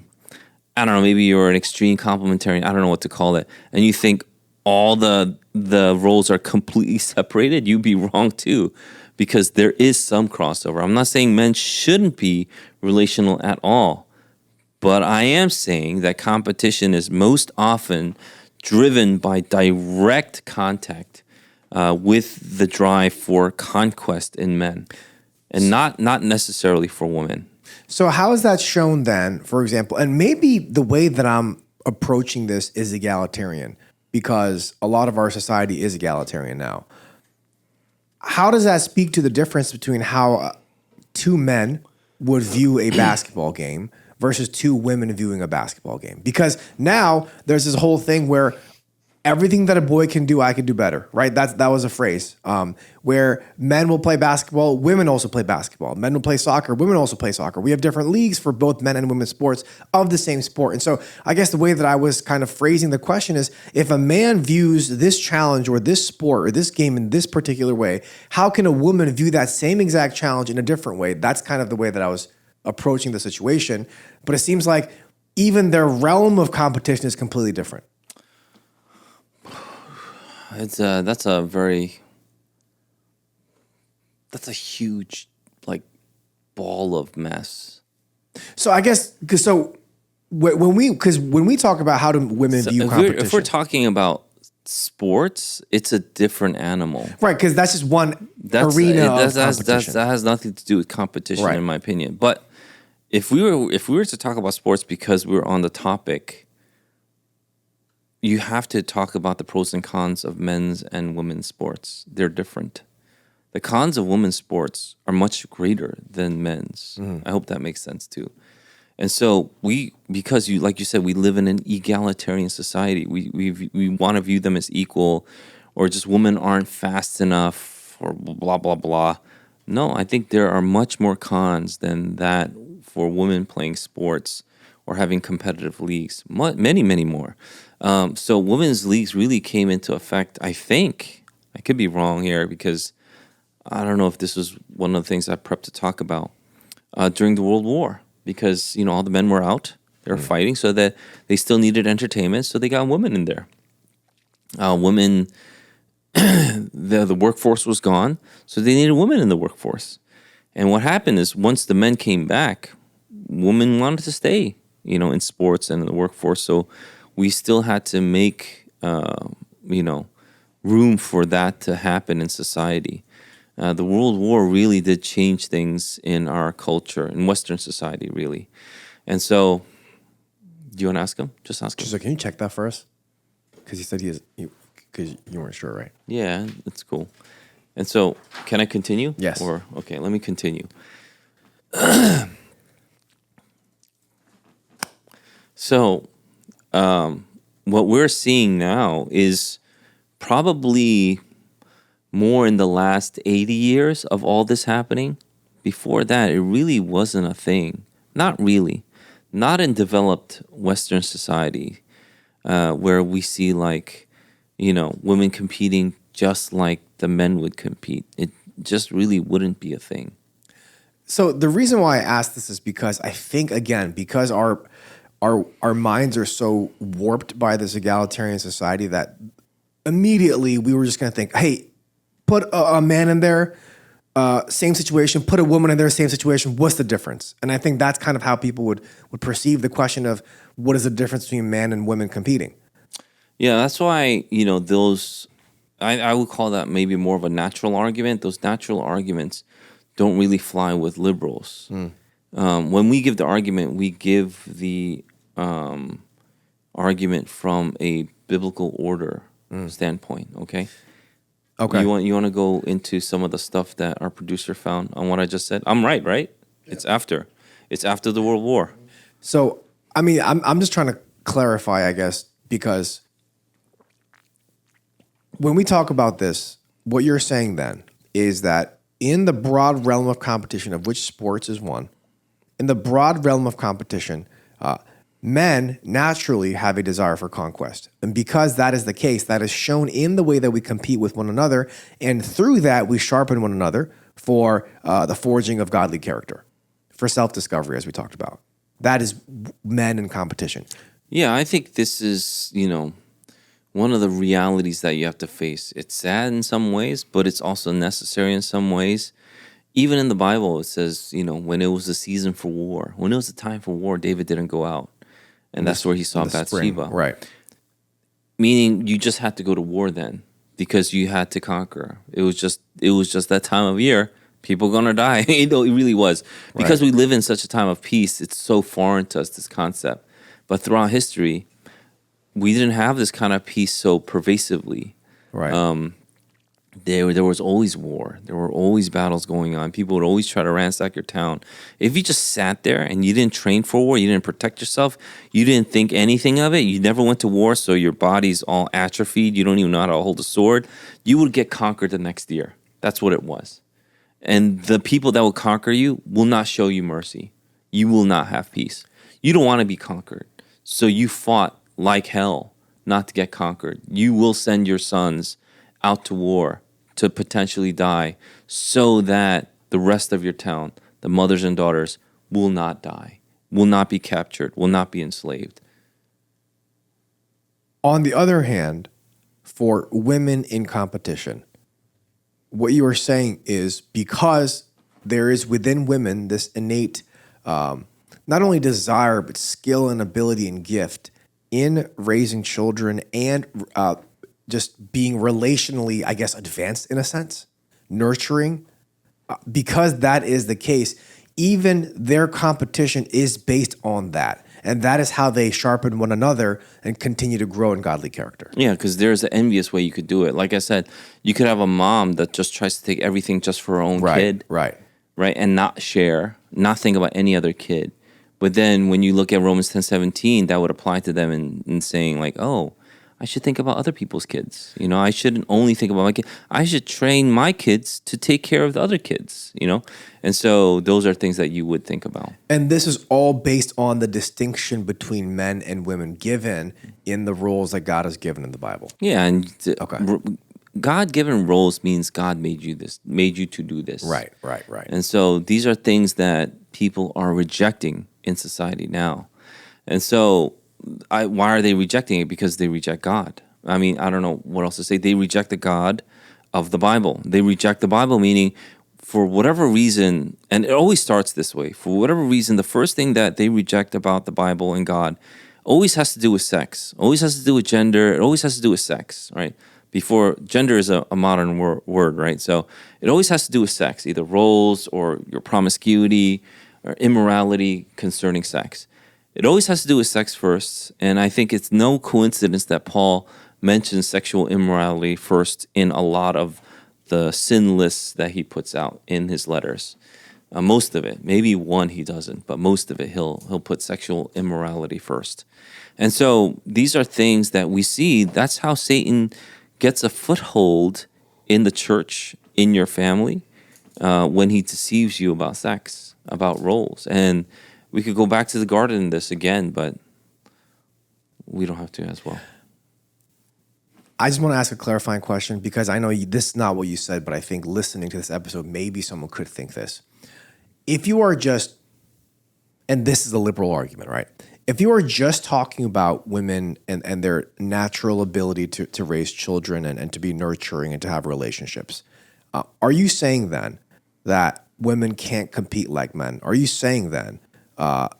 I don't know, maybe you're an extreme complementarian, I don't know what to call it, and you think all the roles are completely separated, you'd be wrong too, because there is some crossover. I'm not saying men shouldn't be relational at all, but I am saying that competition is most often driven by direct contact with the drive for conquest in men, and not necessarily for women. So how is that shown then, for example, and maybe the way that I'm approaching this is egalitarian because a lot of our society is egalitarian now. How does that speak to the difference between how two men would view a basketball game versus two women viewing a basketball game? Because now there's this whole thing where everything that a boy can do, I can do better, right? That was a phrase where men will play basketball, women also play basketball. Men will play soccer, women also play soccer. We have different leagues for both men and women's sports of the same sport. And so I guess the way that I was kind of phrasing the question is, if a man views this challenge or this sport or this game in this particular way, how can a woman view that same exact challenge in a different way? That's kind of the way that I was approaching the situation. But it seems like even their realm of competition is completely different. That's a huge like ball of mess. So I guess when we talk about how do women view competition, If we're talking about sports, it's a different animal, right? Because that's just one arena of competition. That has nothing to do with competition, Right. in my opinion. But if we were to talk about sports because we're on the topic, you have to talk about the pros and cons of men's and women's sports. They're different. The cons of women's sports are much greater than men's. I hope that makes sense too. And so because like you said, we live in an egalitarian society. We want to view them as equal, or just women aren't fast enough, or blah blah blah. No, I think there are much more cons than that for women playing sports or having competitive leagues. Many, many more. So women's leagues really came into effect, I think, I could be wrong here because I don't know if this was one of the things I prepped to talk about, during the World War, because, all the men were out, they were fighting, so that they still needed entertainment, so they got women in there. Women, the workforce was gone, so they needed women in the workforce. And what happened is once the men came back, women wanted to stay, in sports and in the workforce, so we still had to make, room for that to happen in society. The World War really did change things in our culture, in Western society, really. And so, do you want to ask him? Just ask him. So can you check that for us? Because he said because you weren't sure, right? Yeah, that's cool. And so, can I continue? Yes. Okay, let me continue. So, what we're seeing now is probably more in the last 80 years of all this happening. Before that, it really wasn't a thing. Not really. Not in developed Western society, where we see women competing just like the men would compete. It just really wouldn't be a thing. So the reason why I asked this is because I think, again, because our minds are so warped by this egalitarian society that immediately we were just going to think, hey, put a man in there, same situation, put a woman in there, same situation, what's the difference? And I think that's kind of how people would perceive the question of what is the difference between men and women competing. Yeah, that's why, those, I would call that maybe more of a natural argument. Those natural arguments don't really fly with liberals. When we give the argument, we give the argument from a biblical order standpoint, okay? Okay. You want to go into some of the stuff that our producer found on what I just said? I'm right? Yeah. It's after the World War. So, I mean, I'm just trying to clarify, I guess, because when we talk about this, what you're saying then is that in the broad realm of competition, of which sports is one, in the broad realm of competition, men naturally have a desire for conquest. And because that is the case, that is shown in the way that we compete with one another. And through that, we sharpen one another for the forging of godly character, for self-discovery, as we talked about. That is men in competition. Yeah, I think this is, one of the realities that you have to face. It's sad in some ways, but it's also necessary in some ways. Even in the Bible, it says, when it was the season for war, when it was the time for war, David didn't go out. And that's where he saw Bathsheba. Right. Meaning you just had to go to war then because you had to conquer. It was just that time of year People gonna die. It really was. Because Right. we live in such a time of peace, it's so foreign to us, this concept. But throughout history, we didn't have this kind of peace so pervasively. Right. There was always war. There were always battles going on. People would always try to ransack your town. If you just sat there and you didn't train for war, you didn't protect yourself, you didn't think anything of it, you never went to war, so your body's all atrophied, you don't even know how to hold a sword, you would get conquered the next year. That's what it was. And the people that will conquer you will not show you mercy. You will not have peace. You don't want to be conquered. So you fought like hell not to get conquered. You will send your sons out to war to potentially die so that the rest of your town, the mothers and daughters, will not die, will not be captured, will not be enslaved. On the other hand, for women in competition, what you are saying is because there is within women this innate, not only desire, but skill and ability and gift in raising children and just being relationally, I guess, advanced in a sense, nurturing. Because that is the case, even their competition is based on that. And that is how they sharpen one another and continue to grow in godly character. Yeah, because there's an envious way you could do it. Like I said, you could have a mom that just tries to take everything just for her own kid, Right. right? And not share, not think about any other kid. But then when you look at Romans 10:17, that would apply to them in saying like, oh, I should think about other people's kids. You know, I shouldn't only think about my kid. I should train my kids to take care of the other kids, you know? And so those are things that you would think about. And this is all based on the distinction between men and women given in the roles that God has given in the Bible. Yeah, and Okay. God-given roles means God made you to do this. Right. And so these are things that people are rejecting in society now. And so why are they rejecting it? Because they reject God. I mean, I don't know what else to say. They reject the God of the Bible. They reject the Bible, meaning for whatever reason, and it always starts this way, for whatever reason, the first thing that they reject about the Bible and God always has to do with sex, always has to do with gender, it always has to do with sex, right? Before, gender is a modern word, right? So it always has to do with sex, either roles or your promiscuity or immorality concerning sex. It always has to do with sex first, and I think it's no coincidence that Paul mentions sexual immorality first in a lot of the sin lists that he puts out in his letters. Most of it, maybe one he doesn't, but most of it he'll put sexual immorality first. And so these are things that we see. That's how Satan gets a foothold in the church, in your family, when he deceives you about sex, about roles. And we could go back to the garden in this again, but we don't have to as well. I just want to ask a clarifying question because I know this is not what you said, but I think listening to this episode, maybe someone could think this. If you are just, and this is a liberal argument, right? If you are just talking about women and their natural ability to raise children and to be nurturing and to have relationships, are you saying then that women can't compete like men? Are you saying then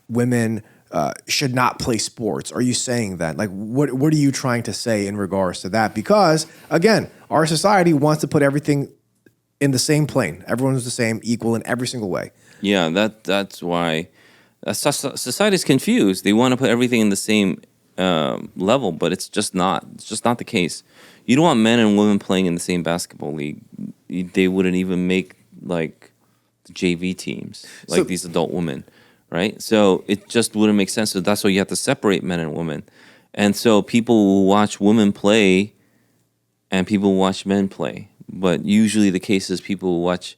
women should not play sports? Are you saying that? Like, what are you trying to say in regards to that? Because, again, our society wants to put everything in the same plane. Everyone's the same, equal in every single way. Yeah, that's why society's confused. They want to put everything in the same level, but it's just not. It's just not the case. You don't want men and women playing in the same basketball league. They wouldn't even make like the JV teams, like these adult women, right? So it just wouldn't make sense. So that's why you have to separate men and women. And so people will watch women play, and people will watch men play. But usually the case is people will watch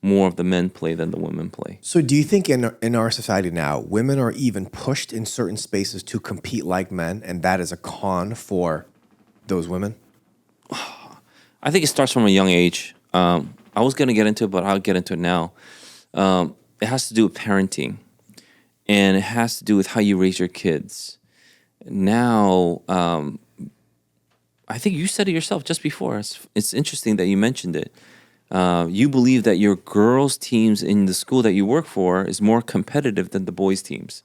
more of the men play than the women play. So do you think in our society now, women are even pushed in certain spaces to compete like men, and that is a con for those women? I think it starts from a young age. I was going to get into it, but I'll get into it now. It has to do with parenting, and it has to do with how you raise your kids. Now, I think you said it yourself just before. It's interesting that you mentioned it. You believe that your girls' teams in the school that you work for is more competitive than the boys' teams.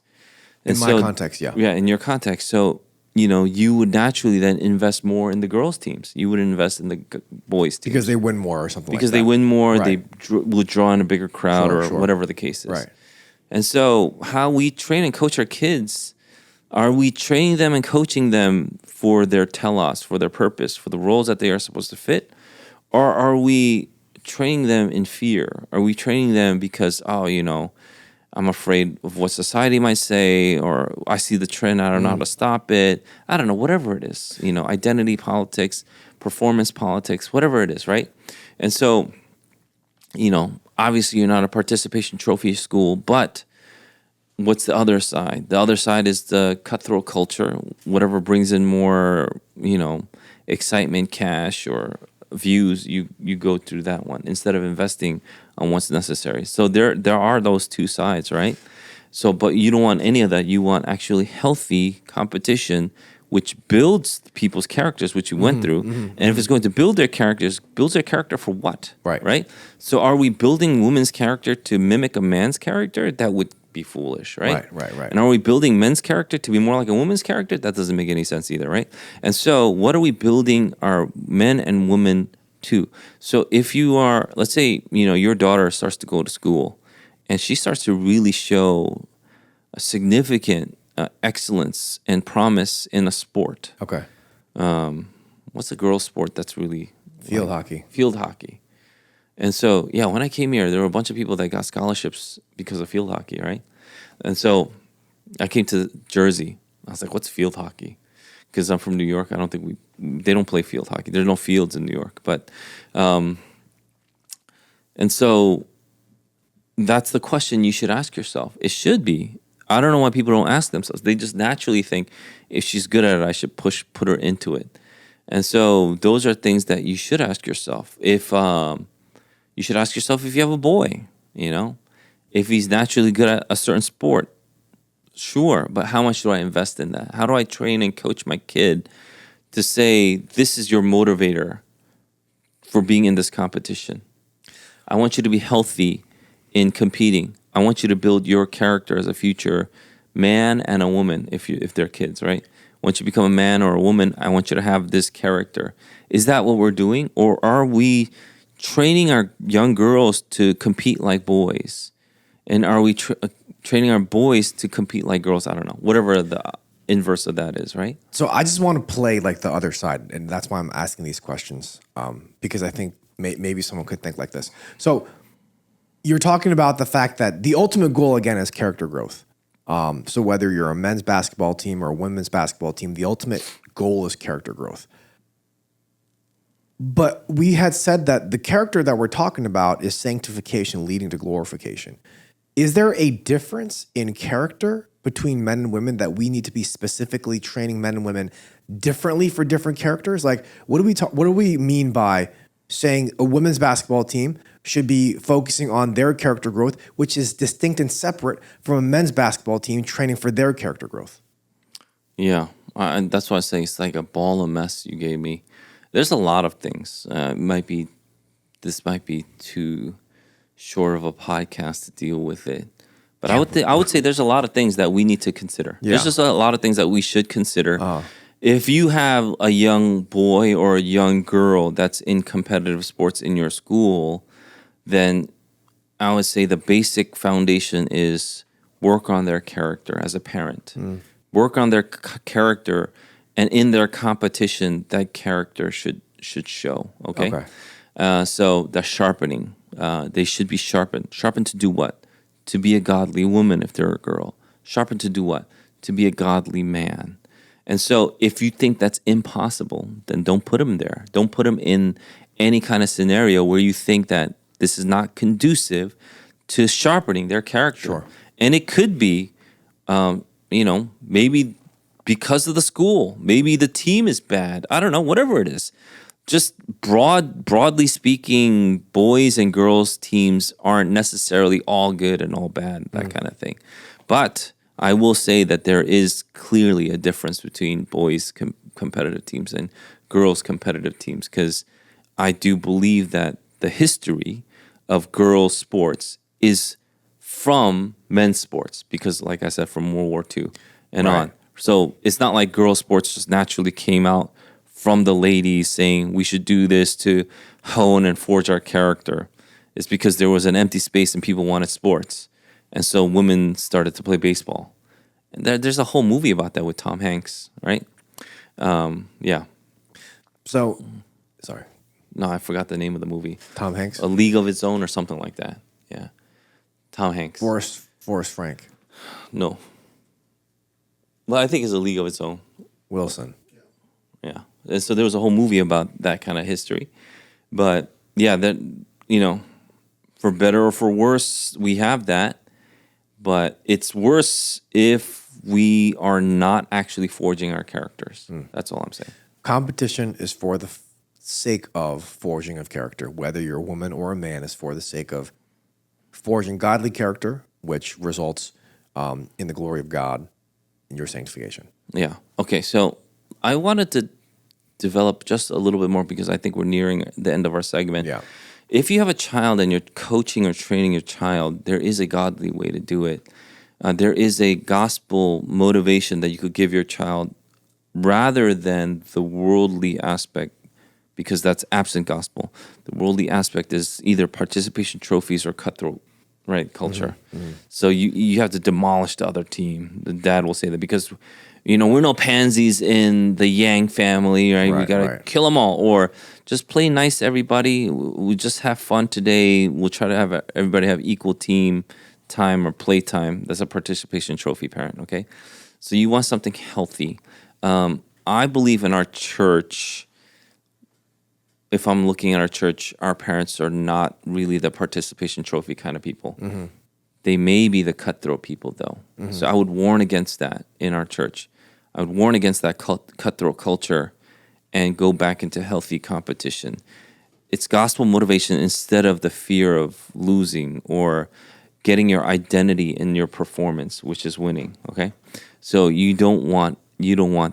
In my context, yeah. Yeah, in your context. So you would naturally then invest more in the girls' teams. You would invest in the boys' teams. Because they win more or something Because like that. they win more, Right. they will draw in a bigger crowd Sure, or sure. whatever the case is. Right. And so, how we train and coach our kids, are we training them and coaching them for their telos, for their purpose, for the roles that they are supposed to fit? Or are we training them in fear? Are we training them because, I'm afraid of what society might say, or I see the trend, I don't know how to stop it. I don't know, whatever it is, identity politics, performance politics, whatever it is, right? And so, obviously you're not a participation trophy school, but what's the other side? The other side is the cutthroat culture, whatever brings in more, excitement, cash, or views, you go through that one instead of investing on what's necessary. So there are those two sides, right? So, but you don't want any of that. You want actually healthy competition, which builds people's characters, which you went through. And if it's going to build their characters, builds their character for what? Right. Right? So are we building women's character to mimic a man's character? That would be foolish, right? Right. And are we building men's character to be more like a woman's character? That doesn't make any sense either, right? And so what are we building our men and women to? So if you are, let's say, your daughter starts to go to school and she starts to really show a significant excellence and promise in a sport. Okay. What's a girl sport that's really Field hockey. Field hockey. And so, when I came here, there were a bunch of people that got scholarships because of field hockey, right? And so I came to Jersey. I was like, what's field hockey? Because I'm from New York. I don't think they don't play field hockey. There's no fields in New York. But, and so that's the question you should ask yourself. It should be. I don't know why people don't ask themselves. They just naturally think, if she's good at it, I should put her into it. And so those are things that you should ask yourself. You should ask yourself if you have a boy, if he's naturally good at a certain sport, sure, but how much do I invest in that? How do I train and coach my kid to say, this is your motivator for being in this competition? I want you to be healthy in competing. I want you to build your character as a future man and a woman if they're kids, right? Once you become a man or a woman, I want you to have this character. Is that what we're doing? Or are we training our young girls to compete like boys? And are we training our boys to compete like girls? I don't know. Whatever the inverse of that is, right? So I just want to play like the other side, and that's why I'm asking these questions, because I think maybe someone could think like this. So you're talking about the fact that the ultimate goal, again, is character growth. So whether you're a men's basketball team or a women's basketball team, the ultimate goal is character growth. But we had said that the character that we're talking about is sanctification leading to glorification. Is there a difference in character between men and women that we need to be specifically training men and women differently for different characters? Like, what do we mean by saying a women's basketball team should be focusing on their character growth, which is distinct and separate from a men's basketball team training for their character growth? Yeah, and that's why I say it's like a ball of mess you gave me. There's a lot of things. This might be too short of a podcast to deal with it, but I would say there's a lot of things that we need to consider. Yeah. There's just a lot of things that we should consider. If you have a young boy or a young girl that's in competitive sports in your school, then I would say the basic foundation is work on their character as a parent. Work on their character, and in their competition, that character should show. Okay. So the sharpening, they should be sharpened. Sharpened to do what? To be a godly woman if they're a girl. Sharpened to do what? To be a godly man. And so if you think that's impossible, then don't put them there. Don't put them in any kind of scenario where you think that this is not conducive to sharpening their character. Sure. And it could be, maybe because of the school, maybe the team is bad. I don't know, whatever it is. Just broadly speaking, boys and girls teams aren't necessarily all good and all bad, that kind of thing. But I will say that there is clearly a difference between boys competitive teams and girls competitive teams, because I do believe that the history of girls sports is from men's sports, because like I said, from World War II and on, So it's not like girls sports just naturally came out from the ladies saying we should do this to hone and forge our character. It's because there was an empty space and people wanted sports. And so women started to play baseball. And there's a whole movie about that with Tom Hanks, right? Yeah. So, sorry, No, I forgot the name of the movie. Tom Hanks, A League of Its Own or something like that. Yeah. Tom Hanks. Forrest Frank, No. Well, I think it's A League of Its Own. Wilson. Yeah. And so there was a whole movie about that kind of history. But yeah, that, you know, for better or for worse, we have that. But it's worse if we are not actually forging our characters. That's all I'm saying. Competition is for the sake of forging of character. Whether you're a woman or a man, is for the sake of forging godly character, which results in the glory of God in your sanctification. Yeah. Okay. So I wanted to develop just a little bit more because I think we're nearing the end of our segment. Yeah. If you have a child and you're coaching or training your child, there is a godly way to do it. There is a gospel motivation that you could give your child rather than the worldly aspect, because that's absent gospel. The worldly aspect is either participation trophies or cutthroat, right, culture. So you have to demolish the other team. The dad will say that because, you know, we're no pansies in the Yang family, right? We Right, got to right. kill them all. Or just play nice, everybody. We just have fun today. We'll try to have everybody have equal team time or play time. That's a participation trophy, parent, okay? So you want something healthy. I believe in our church, if I'm looking at our church, our parents are not really the participation trophy kind of people. They may be the cutthroat people, though. So I would warn against that in our church. I would warn against that cutthroat culture and go back into healthy competition. It's gospel motivation instead of the fear of losing or getting your identity in your performance, which is winning. Okay, so you don't want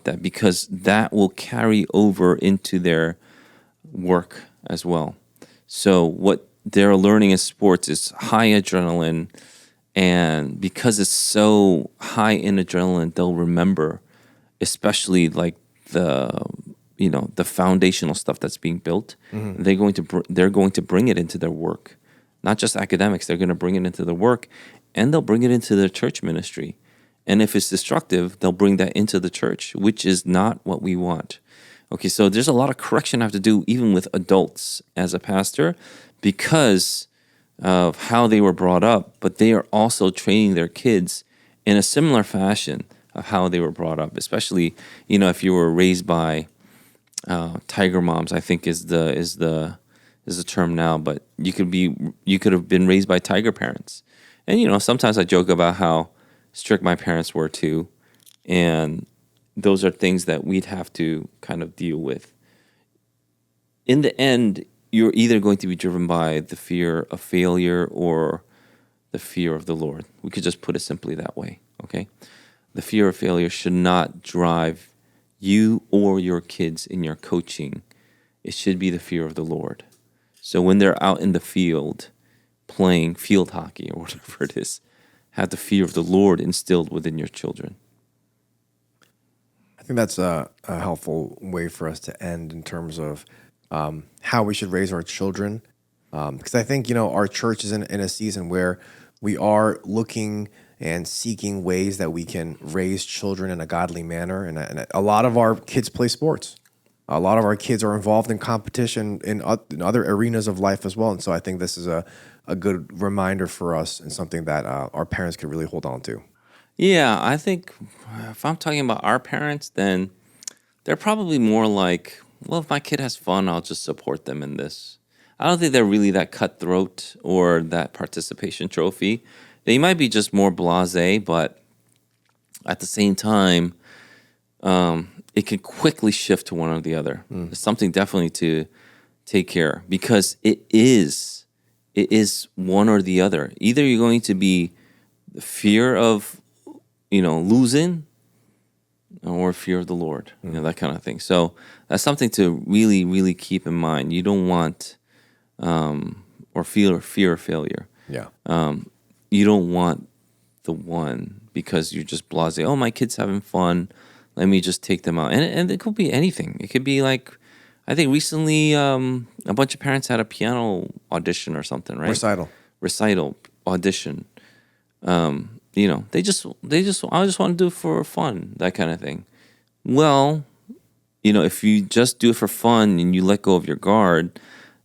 that, because that will carry over into their work as well. So what they're learning in sports is high adrenaline, and because it's so high in adrenaline, they'll remember, especially like the foundational stuff that's being built. They're going to bring it into their work, not just academics. They're going to bring it into their work, and they'll bring it into their church ministry. And if it's destructive, they'll bring that into the church, which is not what we want. Okay, so there's a lot of correction I have to do even with adults as a pastor because of how they were brought up, but they are also training their kids in a similar fashion of how they were brought up, especially, you know, if you were raised by tiger moms, I think is the term now, but you could have been raised by tiger parents. And, you know, sometimes I joke about how strict my parents were too, and those are things that we'd have to kind of deal with. In the end, you're either going to be driven by the fear of failure or the fear of the Lord. We could just put it simply that way, okay? The fear of failure should not drive you or your kids in your coaching. It should be the fear of the Lord. So when they're out in the field playing field hockey or whatever it is, have the fear of the Lord instilled within your children. I think that's a helpful way for us to end in terms of how we should raise our children. Because I think, you know, our church is in a season where we are looking and seeking ways that we can raise children in a godly manner. And a lot of our kids play sports. A lot of our kids are involved in competition in other arenas of life as well. And so I think this is a good reminder for us and something that our parents could really hold on to. Yeah, I think if I'm talking about our parents, then they're probably more like, well, if my kid has fun, I'll just support them in this. I don't think they're really that cutthroat or that participation trophy. They might be just more blasé, but at the same time, it can quickly shift to one or the other. It's something definitely to take care, because it is one or the other. Either you're going to be the fear of, you know, losing, or fear of the Lord, you know, that kind of thing. So that's something to really, really keep in mind. You don't want, or fear of failure. Yeah. You don't want the one because you're just blasé. Oh, my kid's having fun. Let me just take them out. And it could be anything. It could be like, I think recently a bunch of parents had a piano audition or something, right? Recital audition. They just I just want to do it for fun, that kind of thing. Well, if you just do it for fun and you let go of your guard,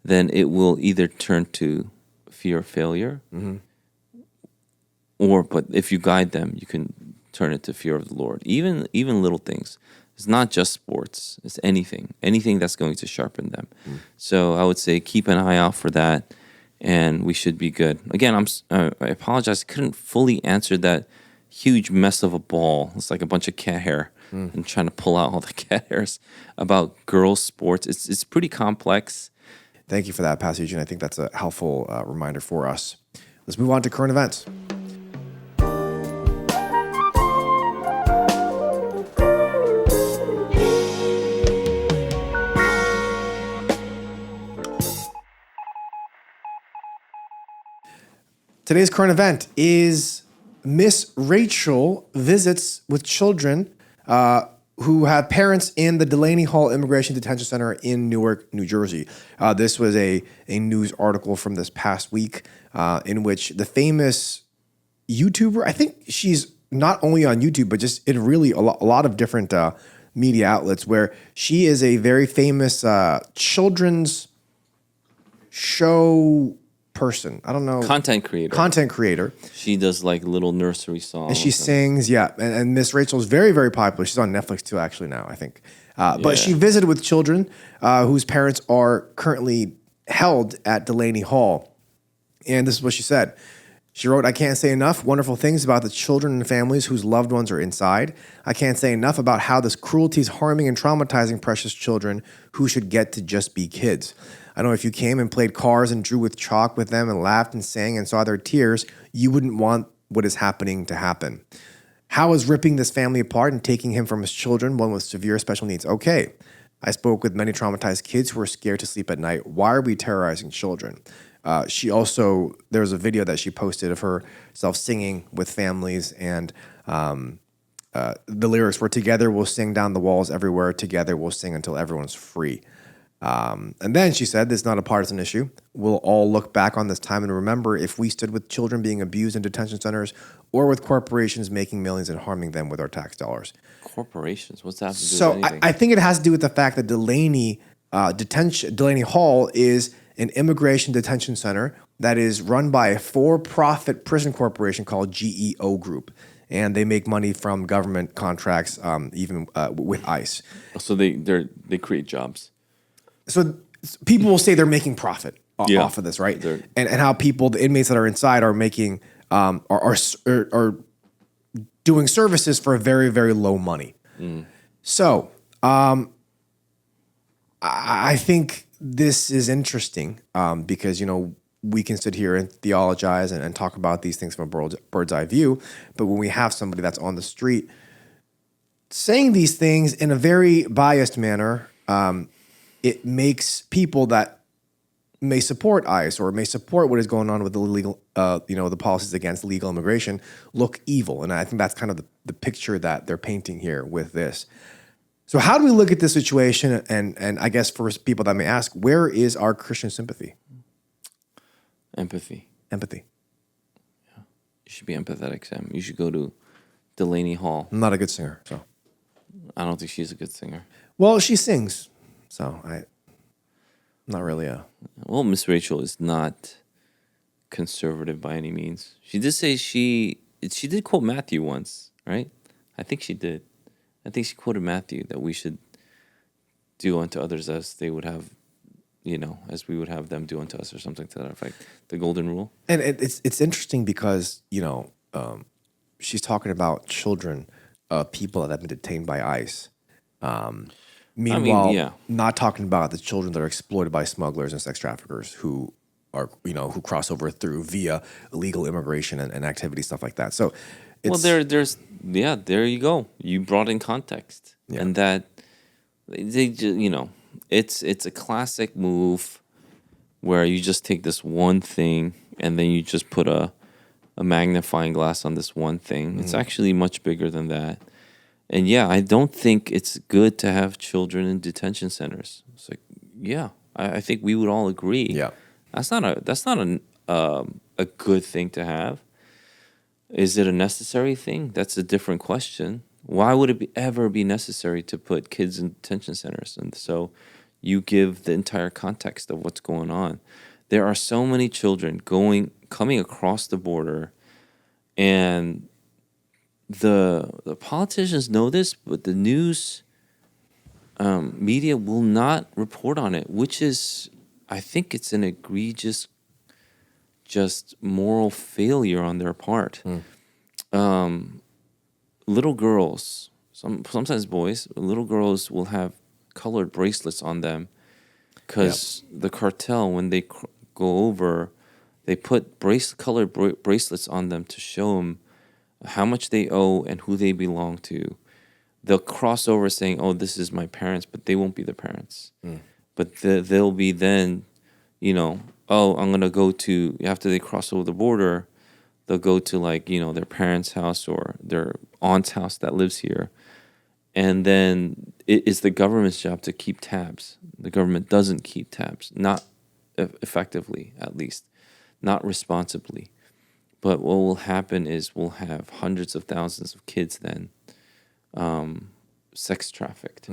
then it will either turn to fear of failure, but if you guide them, you can turn it to fear of the Lord. Even little things. It's not just sports. It's anything that's going to sharpen them. So I would say keep an eye out for that, and we should be good. Again, I apologize. I couldn't fully answer that huge mess of a ball. It's like a bunch of cat hair and trying to pull out all the cat hairs about girls' sports. It's pretty complex. Thank you for that, Pastor Eugene. I think that's a helpful reminder for us. Let's move on to current events. Today's current event is Miss Rachel visits with children who have parents in the Delaney Hall Immigration Detention Center in Newark, New Jersey. This was a news article from this past week in which the famous YouTuber, I think she's not only on YouTube, but just in really a lot of different media outlets, where she is a very famous children's show person. I don't know. Content creator. She does like little nursery songs. And she sings, yeah. And Miss Rachel is very, very popular. She's on Netflix too, actually, now, I think. But she visited with children whose parents are currently held at Delaney Hall. And this is what she said. She wrote, "I can't say enough wonderful things about the children and families whose loved ones are inside. I can't say enough about how this cruelty is harming and traumatizing precious children who should get to just be kids. I know if you came and played cars and drew with chalk with them and laughed and sang and saw their tears, you wouldn't want what is happening to happen. How is ripping this family apart and taking him from his children, one with severe special needs, okay? I spoke with many traumatized kids who are scared to sleep at night. Why are we terrorizing children?" There was a video that she posted of herself singing with families, and the lyrics were, "Together we'll sing down the walls everywhere. Together we'll sing until everyone's free." And then she said, "This is not a partisan issue. We'll all look back on this time and remember if we stood with children being abused in detention centers or with corporations making millions and harming them with our tax dollars." Corporations? What's that have to do with anything? I think it has to do with the fact that Delaney Hall is an immigration detention center that is run by a for-profit prison corporation called GEO Group. And they make money from government contracts, even with ICE. So they create jobs. So people will say they're making profit off of this, right? And how the inmates that are inside are making are doing services for a very, very low money. So I think this is interesting because we can sit here and theologize and talk about these things from a bird's eye view, but when we have somebody that's on the street saying these things in a very biased manner, it makes people that may support ICE or may support what is going on with the legal, the policies against legal immigration look evil. And I think that's kind of the picture that they're painting here with this. So how do we look at this situation? And I guess for people that may ask, where is our Christian sympathy? Empathy. Yeah. You should be empathetic, Sam. You should go to Delaney Hall. I'm not a good singer, so. I don't think she's a good singer. Well, she sings, so I'm not really a... Well, Miss Rachel is not conservative by any means. She did say she did quote Matthew once, right? I think she did. I think she quoted Matthew that we should do unto others as they would have, as we would have them do unto us, or something to that effect. The golden rule. And it's interesting because, she's talking about children of people that have been detained by ICE. Meanwhile, not talking about the children that are exploited by smugglers and sex traffickers who are, who cross over through via illegal immigration and activity, stuff like that. So there you go. You brought in context, and that it's a classic move where you just take this one thing and then you just put a a magnifying glass on this one thing. It's actually much bigger than that. And yeah, I don't think it's good to have children in detention centers. It's like, yeah, I think we would all agree. Yeah. That's not a good thing to have. Is it a necessary thing? That's a different question. Why would it ever be necessary to put kids in detention centers? And so you give the entire context of what's going on. There are so many children coming across the border, and the politicians know this, but the news media will not report on it, which is, I think it's an egregious, just moral failure on their part. Little girls, sometimes boys, little girls will have colored bracelets on them because the cartel, when they go over, they put colored bracelets on them to show them how much they owe and who they belong to. They'll cross over saying, "Oh, this is my parents," but they won't be the parents. But they'll be then, oh, I'm gonna go to, after they cross over the border, they'll go to their parents' house or their aunt's house that lives here. And then it is the government's job to keep tabs. The government doesn't keep tabs, not effectively, at least, not responsibly. But what will happen is we'll have hundreds of thousands of kids then sex trafficked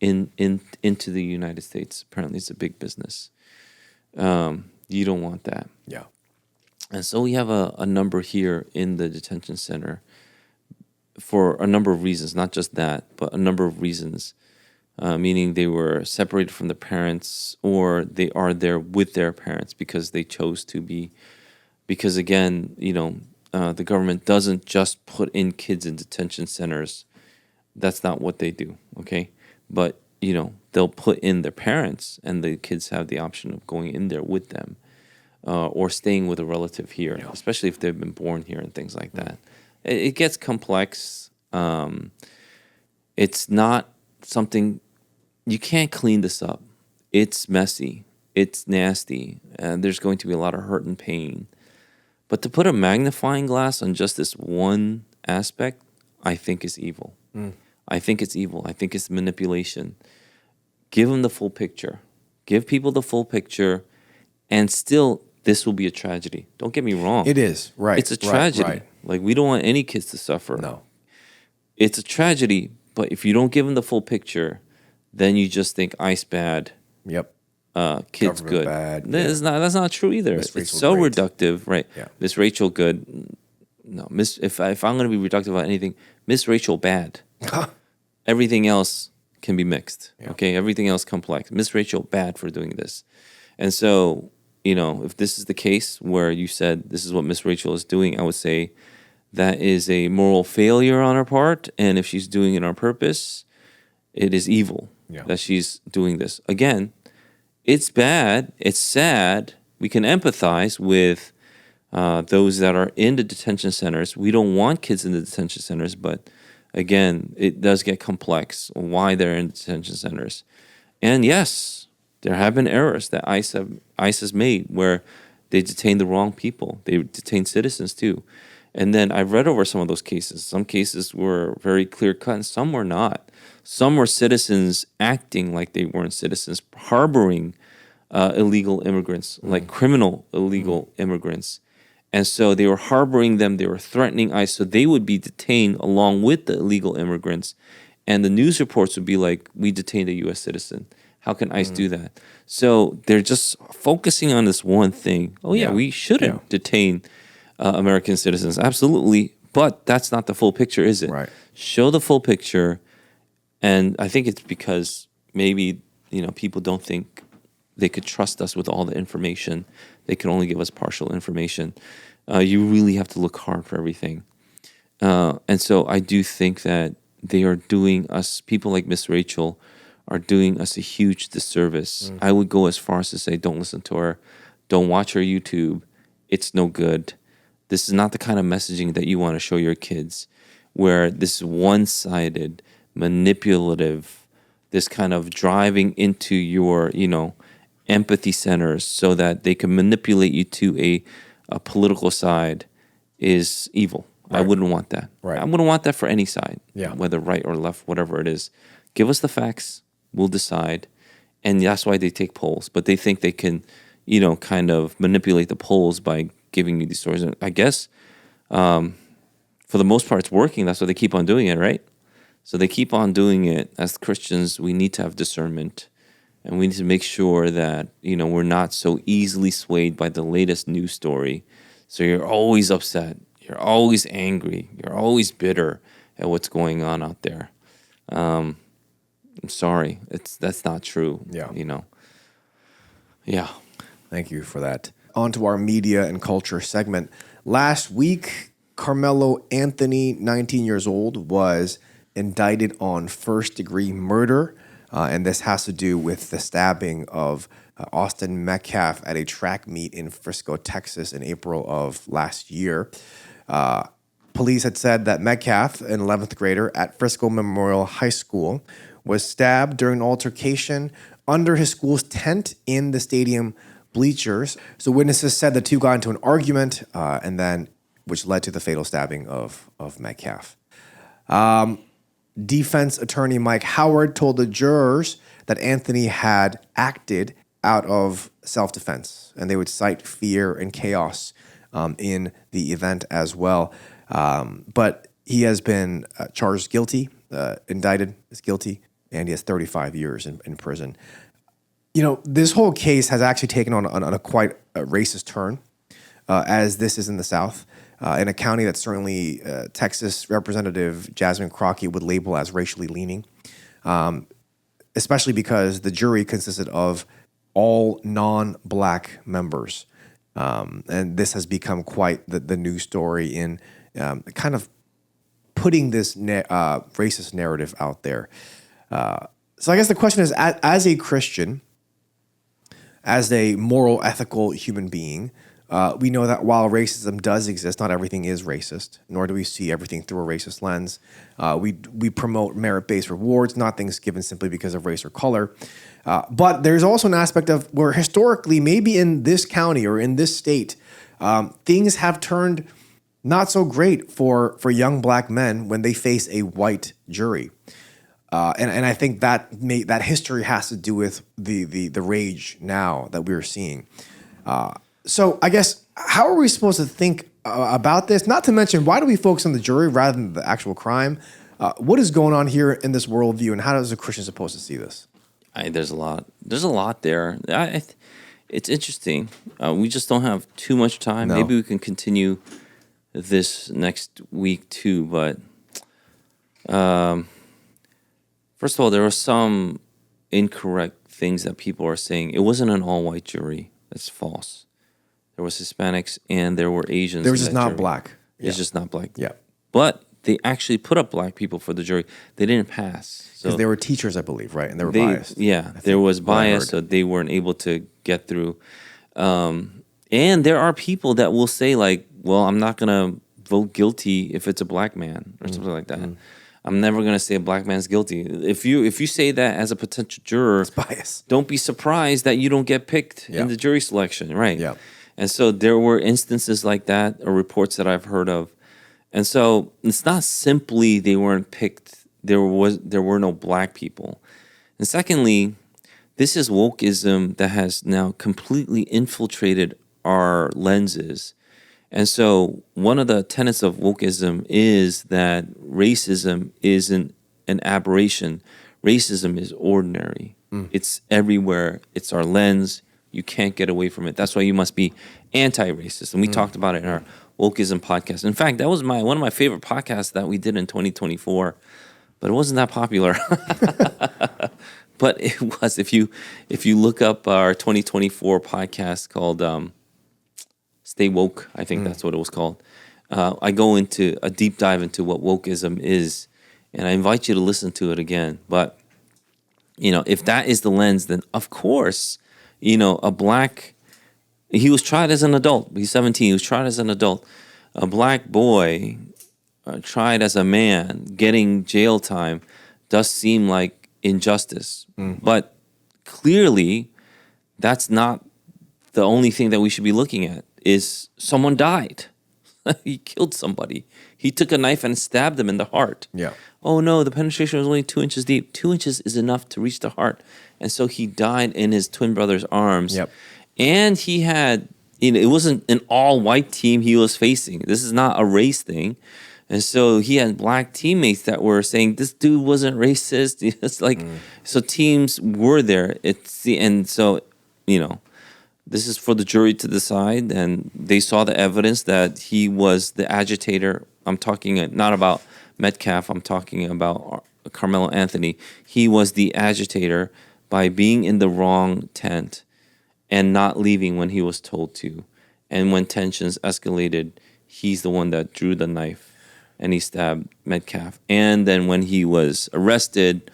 into the United States. Apparently, it's a big business. You don't want that. Yeah. And so we have a number here in the detention center for a number of reasons, not just that, but a number of reasons, meaning they were separated from the parents or they are there with their parents because they chose to be. Because again, the government doesn't just put in kids in detention centers. That's not what they do, okay? But, they'll put in their parents and the kids have the option of going in there with them. Or staying with a relative here, especially if they've been born here and things like that. It gets complex. It's not something, you can't clean this up. It's messy. It's nasty. And there's going to be a lot of hurt and pain. But to put a magnifying glass on just this one aspect, I think is evil. I think it's evil. I think it's manipulation. Give them the full picture. Give people the full picture, and still, this will be a tragedy. Don't get me wrong. It is, right. It's a tragedy. Right. Like, we don't want any kids to suffer. No. It's a tragedy, but if you don't give them the full picture, then you just think ICE bad, Yep. kids Government good. bad, That's not true either. Miss It's Rachel so great. reductive, right? Yeah. Miss Rachel good. No, if I'm going to be reductive about anything, Miss Rachel bad. Everything else can be mixed. Yeah. Okay, everything else complex. Miss Rachel bad for doing this, and so if this is the case where you said this is what Miss Rachel is doing, I would say that is a moral failure on her part, and if she's doing it on purpose, it is evil that she's doing this. Again, it's bad. It's sad. We can empathize with those that are in the detention centers. We don't want kids in the detention centers, but again, it does get complex why they're in detention centers. And yes, there have been errors that ICE has made where they detain the wrong people. They detain citizens too. And then I've read over some of those cases. Some cases were very clear cut and some were not. Some were citizens acting like they weren't citizens, harboring illegal immigrants, like criminal illegal immigrants. And so they were harboring them, they were threatening ICE, so they would be detained along with the illegal immigrants. And the news reports would be like, we detained a U.S. citizen. How can ICE do that? So they're just focusing on this one thing. Oh, yeah, we shouldn't detain American citizens. Absolutely. But that's not the full picture, is it? Right. Show the full picture. And I think it's because maybe, people don't think they could trust us with all the information. They can only give us partial information. You really have to look hard for everything. And so I do think that they are doing us, people like Miss Rachel, are doing us a huge disservice. I would go as far as to say, don't listen to her. Don't watch her YouTube. It's no good. This is not the kind of messaging that you want to show your kids, where this one-sided, manipulative, this kind of driving into your, empathy centers so that they can manipulate you to a political side is evil. I wouldn't want that. Right. I wouldn't want that for any side, Yeah. whether right or left, whatever it is. Give us the facts. We'll decide. And that's why they take polls. But they think they can, kind of manipulate the polls by giving you these stories. And I guess for the most part, it's working. That's why they keep on doing it, right? So they keep on doing it. As Christians, we need to have discernment. And we need to make sure that, we're not so easily swayed by the latest news story. So you're always upset. You're always angry. You're always bitter at what's going on out there. I'm sorry. That's not true. Yeah. Yeah. Thank you for that. On to our media and culture segment. Last week, Carmelo Anthony, 19 years old, was indicted on first-degree murder. And this has to do with the stabbing of Austin Metcalf at a track meet in Frisco, Texas in April of last year. Police had said that Metcalf, an 11th grader at Frisco Memorial High School, was stabbed during an altercation under his school's tent in the stadium bleachers. So witnesses said the two got into an argument, which led to the fatal stabbing of Metcalf. Defense attorney Mike Howard told the jurors that Anthony had acted out of self-defense, and they would cite fear and chaos in the event as well. But he has been charged guilty, indicted as guilty, and he has 35 years in prison. This whole case has actually taken on a quite racist turn, as this is in the South, in a county that certainly Texas Representative Jasmine Crockett would label as racially leaning, especially because the jury consisted of all non-black members. And this has become quite the news story in kind of putting this racist narrative out there. So I guess the question is, as a Christian, as a moral, ethical human being, we know that while racism does exist, not everything is racist, nor do we see everything through a racist lens. We promote merit-based rewards, not things given simply because of race or color. But there's also an aspect of where historically, maybe in this county or in this state, things have turned not so great for young black men when they face a white jury. And I think that history has to do with the rage now that we're seeing. So I guess, how are we supposed to think about this? Not to mention, why do we focus on the jury rather than the actual crime? What is going on here in this worldview, and how is a Christian supposed to see this? There's a lot. There's a lot there. It's interesting. We just don't have too much time. No. Maybe we can continue this next week too. But first of all, there were some incorrect things that people are saying. It wasn't an all-white jury. That's false. There was Hispanics and there were Asians. There was just not jury. black. It's just not black. Yeah. But they actually put up black people for the jury. They didn't pass. Because they were teachers, I believe, right? And they were biased. Yeah, there was bias, so they weren't able to get through. And there are people that will say, like, well, I'm not going to vote guilty if it's a black man or something like that. I'm never going to say a black man's guilty. If you say that as a potential juror, It's bias. don't be surprised that you don't get picked Yeah. in the jury selection, right? Yeah. And so there were instances like that, or reports that I've heard of. And so it's not simply they weren't picked. There were no black people. And secondly, this is wokeism that has now completely infiltrated our lenses. And so one of the tenets of wokeism is that racism isn't an aberration. Racism is ordinary. It's everywhere. It's our lens. You can't get away from it. That's why you must be anti-racist. And we talked about it in our wokeism podcast. In fact, that was one of my favorite podcasts that we did in 2024, but it wasn't that popular. But it was. If you look up our 2024 podcast called Stay Woke, I think that's what it was called. I go into a deep dive into what wokeism is, and I invite you to listen to it again. But if that is the lens, then of course, a black. He was tried as an adult. He's 17. He was tried as an adult. A black boy tried as a man, getting jail time, does seem like injustice. But clearly, that's not the only thing that we should be looking at. Is someone died. he killed somebody. He took a knife and stabbed him in the heart. Yeah. Oh no, the penetration was only 2 inches deep. 2 inches is enough to reach the heart. And so he died in his twin brother's arms. Yep. And he had, it wasn't an all white team he was facing. This is not a race thing. And so he had black teammates that were saying this dude wasn't racist. It's like, so teams were there. And so, this is for the jury to decide. And they saw the evidence that he was the agitator. I'm talking not about Metcalf. I'm talking about Carmelo Anthony. He was the agitator by being in the wrong tent and not leaving when he was told to. And when tensions escalated, he's the one that drew the knife and he stabbed Metcalf. And then when he was arrested,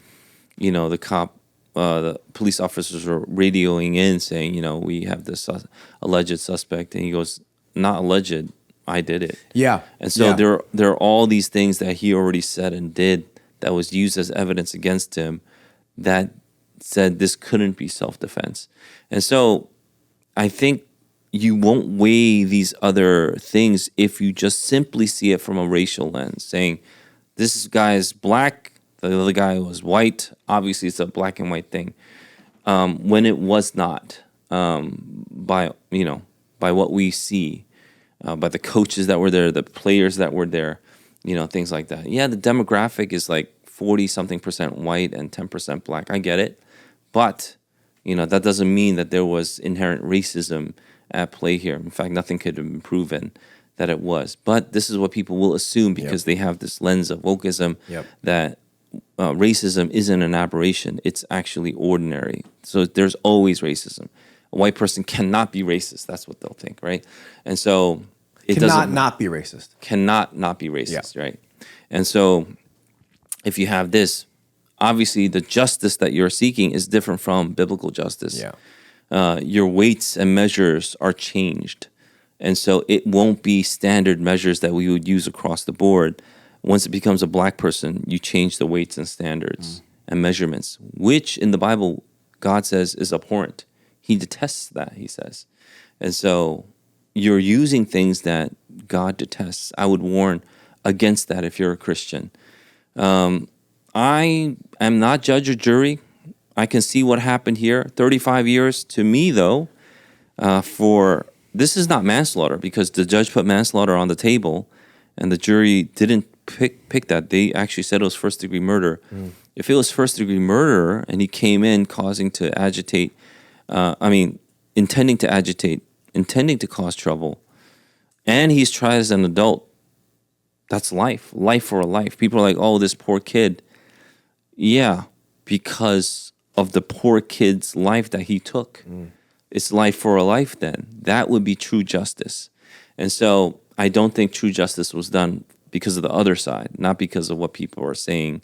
the police officers were radioing in saying, we have this alleged suspect. And he goes, not alleged, I did it. Yeah. And so there are all these things that he already said and did that was used as evidence against him that said this couldn't be self-defense. And so I think you won't weigh these other things if you just simply see it from a racial lens, saying this guy is black, the other guy was white. Obviously, it's a black and white thing. When it was not, by what we see, by the coaches that were there, the players that were there, things like that. Yeah, the demographic is like 40-something% white and 10% black. I get it. But, that doesn't mean that there was inherent racism at play here. In fact, nothing could have been proven that it was. But this is what people will assume because they have this lens of wokeism that racism isn't an aberration. It's actually ordinary. So there's always racism. A white person cannot be racist. That's what they'll think, right? And so it cannot not be racist. Cannot not be racist, right? And so if you have this, obviously the justice that you're seeking is different from biblical justice. Yeah. Your weights and measures are changed. And so it won't be standard measures that we would use across the board. Once it becomes a black person, you change the weights and standards and measurements, which in the Bible, God says is abhorrent. He detests that, he says. And so you're using things that God detests. I would warn against that if you're a Christian. I am not judge or jury. I can see what happened here. 35 years to me, though, this is not manslaughter because the judge put manslaughter on the table and the jury didn't pick that. They actually said it was first-degree murder. If it was first-degree murder and he came in causing to agitate, intending to agitate, intending to cause trouble, and he's tried as an adult, that's life for a life. People are like, oh, this poor kid. Yeah, because of the poor kid's life that he took. It's life for a life then. That would be true justice. And so I don't think true justice was done because of the other side, not because of what people are saying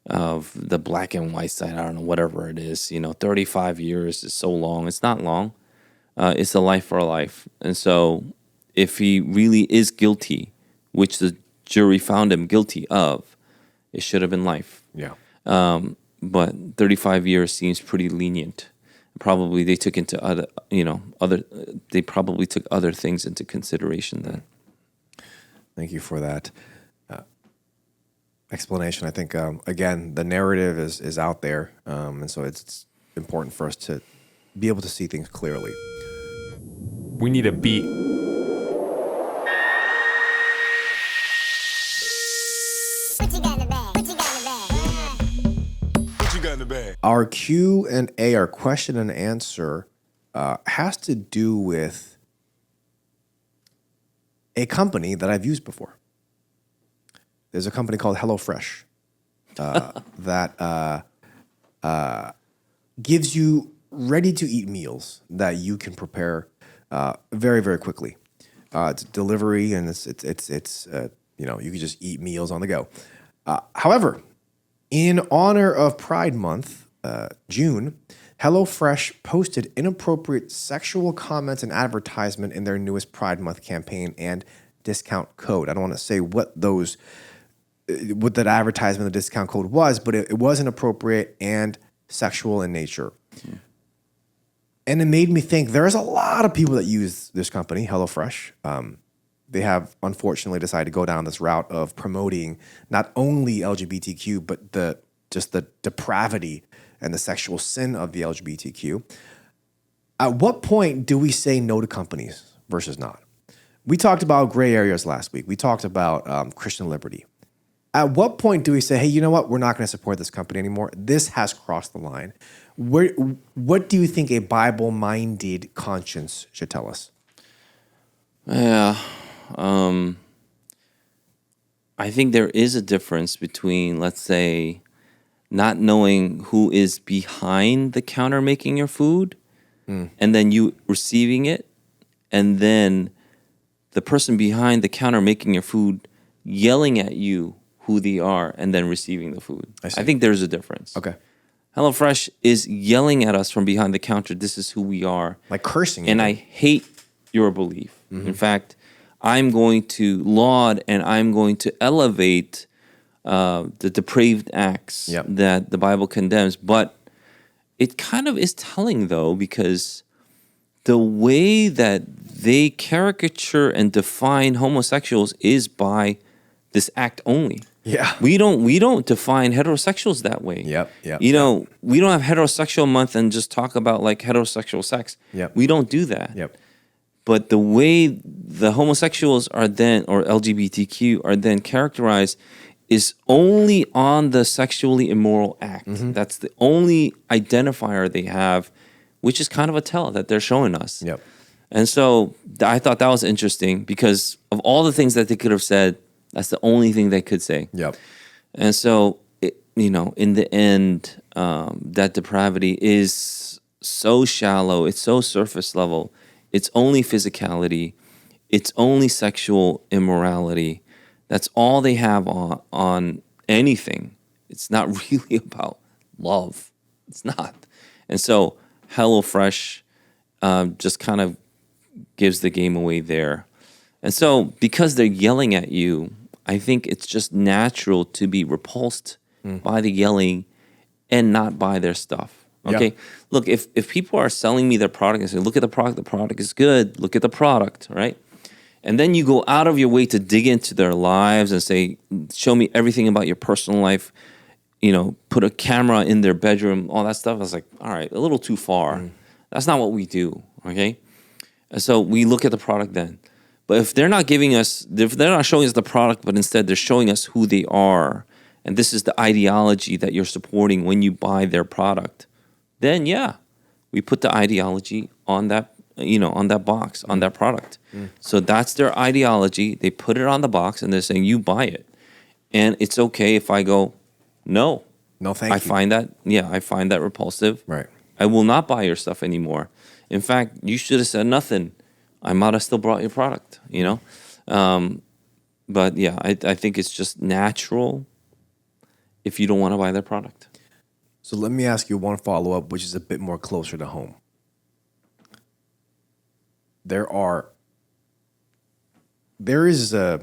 of the black and white side. I don't know, whatever it is. 35 years is so long. It's not long. It's a life for a life. And so if he really is guilty, which the jury found him guilty of, it should have been life. Yeah. But 35 years seems pretty lenient. Probably they took into they probably took other things into consideration then. Thank you for that explanation. I think, again, the narrative is out there. And so it's important for us to be able to see things clearly. We need a beat. What you got in the bag? What you got in the bag? What you got in the bag? Our Q&A, our question and answer, has to do with a company that I've used before. There's a company called HelloFresh that gives you ready-to-eat meals that you can prepare very, very quickly. It's delivery, and it's you can just eat meals on the go. However, in honor of Pride Month, June, HelloFresh posted inappropriate sexual comments and advertisement in their newest Pride Month campaign and discount code. I don't want to say what that advertisement, the discount code was, but it was inappropriate and sexual in nature. And it made me think there's a lot of people that use this company, HelloFresh. they have unfortunately decided to go down this route of promoting not only LGBTQ but the depravity and the sexual sin of the LGBTQ. At what point do we say no to companies versus not? We talked about gray areas last week. We talked about Christian liberty. At what point do we say, hey, you know what? We're not going to support this company anymore. This has crossed the line. What do you think a Bible-minded conscience should tell us? Yeah. I think there is a difference between, let's say, not knowing who is behind the counter making your food and then you receiving it, and then the person behind the counter making your food yelling at you who they are and then receiving the food. I think there's a difference. Okay. HelloFresh is yelling at us from behind the counter, this is who we are. Like cursing. And even. I hate your belief. In fact, I'm going to laud and I'm going to elevate the depraved acts Yep. that the Bible condemns. But it kind of is telling, though, because the way that they caricature and define homosexuals is by this act only. Yeah. We don't define heterosexuals that way. Yep. You know, we don't have heterosexual month and just talk about like heterosexual sex. Yep. We don't do that. Yep. But the way the homosexuals are then, or LGBTQ are then characterized, is only on the sexually immoral act. That's the only identifier they have, which is kind of a tell that they're showing us. Yep. And so I thought that was interesting because of all the things that they could have said, that's the only thing they could say. Yep. And so, in the end, that depravity is so shallow. It's so surface level. It's only physicality. It's only sexual immorality. That's all they have on anything. It's not really about love. It's not. And so HelloFresh just kind of gives the game away there. And so because they're yelling at you, I think it's just natural to be repulsed by the yelling and not buy their stuff. Okay? Yeah. Look, if people are selling me their product and say, look at the product is good, look at the product, right? And then you go out of your way to dig into their lives and say, show me everything about your personal life, put a camera in their bedroom, all that stuff. I was like, all right, a little too far. That's not what we do, okay? And so we look at the product then. But if they're not showing us the product, but instead they're showing us who they are, and this is the ideology that you're supporting when you buy their product, then yeah, we put the ideology on that, on that box, on that product. So that's their ideology. They put it on the box and they're saying, you buy it. And it's okay if I go, no. No, thank you. I find that repulsive. Right. I will not buy your stuff anymore. In fact, you should have said nothing. I might have still brought your product, But yeah, I think it's just natural if you don't want to buy their product. So let me ask you one follow-up, which is a bit more closer to home. There is a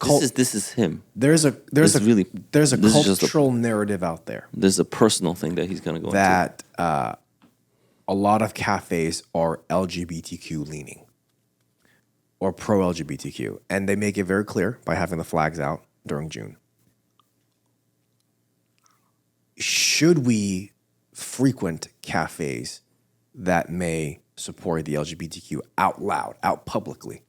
cult. This is him. There's a this is really- there's a this is just a- cultural narrative out there This is a personal thing that he's going to go into. that a lot of cafes are LGBTQ leaning or pro LGBTQ, and they make it very clear by having the flags out during June. Should we frequent cafes that support the LGBTQ out loud, out publicly?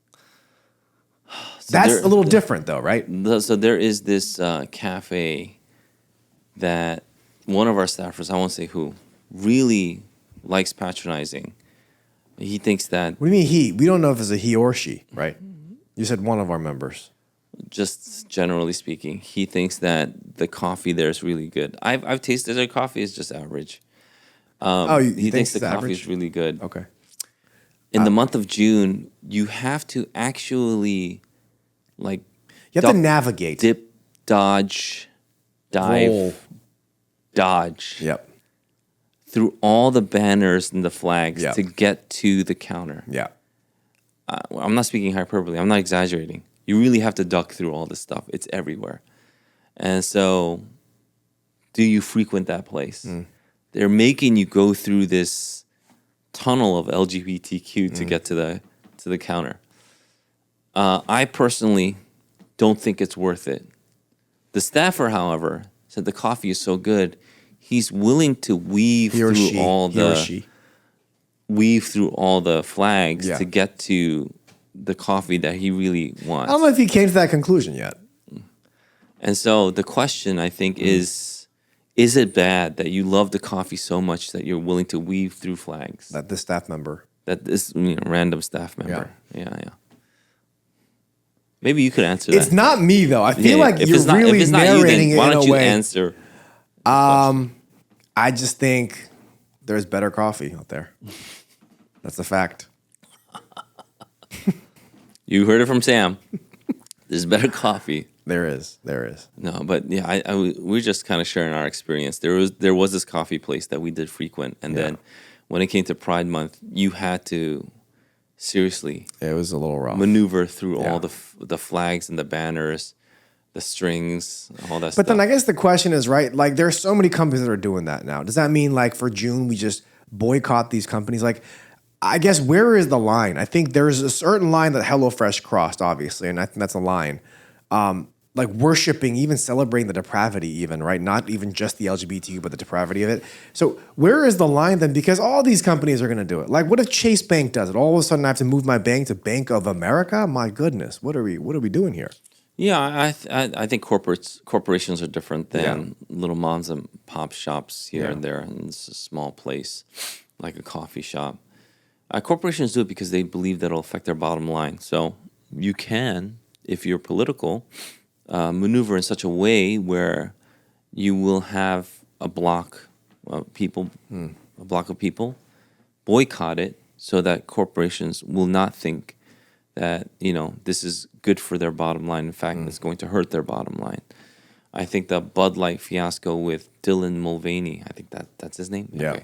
That's there- a little different, though, right? So there is this cafe that one of our staffers, I won't say who, really likes patronizing. He thinks that, What do you mean he? We don't know if it's a he or she, right? You said one of our members. just generally speaking, he thinks that the coffee there is really good. I've tasted their coffee; it's just average. He thinks the it's coffee average? is really good. Okay. In the month of June, you have to actually like You have to navigate. dip, dodge, dive, Roll. dodge Yep. through all the banners and the flags Yeah. to get to the counter. Yeah. I'm not speaking hyperbole. I'm not exaggerating. You really have to duck through all this stuff. It's everywhere. And so, do you frequent that place? They're making you go through this tunnel of LGBTQ to get to the counter. I personally don't think it's worth it. The staffer, however, said the coffee is so good, he's willing to weave He or through she. all He or the she. flags Yeah. to get to the coffee that he really wants. I don't know if he came to that conclusion yet. And so the question, I think, is it bad that you love the coffee so much that you're willing to weave through flags? That this staff member. That this random staff member. Yeah. Maybe you could answer that. It's not me though. I feel Yeah, like if you're it's not, really if it's not narrating you, then why it in don't a you way. answer? I just think there's better coffee out there. That's a fact. You heard it from Sam. There's better coffee. There is. There is. No, but yeah, we're just kind of sharing our experience. There was this coffee place that we did frequent, and then when it came to Pride Month, you had to seriously It was a little rough. maneuver through Yeah. all the flags and the banners, the strings, all that But stuff. then I guess the question is, right, like there's so many companies that are doing that now. Does that mean like for June we just boycott these companies? Like, I guess where is the line? I think there's a certain line that HelloFresh crossed, obviously, and I think that's a line. Like worshiping, even celebrating the depravity, even, right? Not even just the LGBTQ, but the depravity of it. So where is the line then? Because all these companies are going to do it. Like, what if Chase Bank does it? All of a sudden, I have to move my bank to Bank of America? My goodness, what are we doing here? Yeah, I think corporations are different than little moms and pop shops here and there, and it's a small place like a coffee shop. Corporations do it because they believe that it'll affect their bottom line. So you can, if you're political, maneuver in such a way where you will have a block of people, boycott it, so that corporations will not think that this is good for their bottom line. In fact, it's going to hurt their bottom line. I think the Bud Light fiasco with Dylan Mulvaney, I think that's his name. Yeah.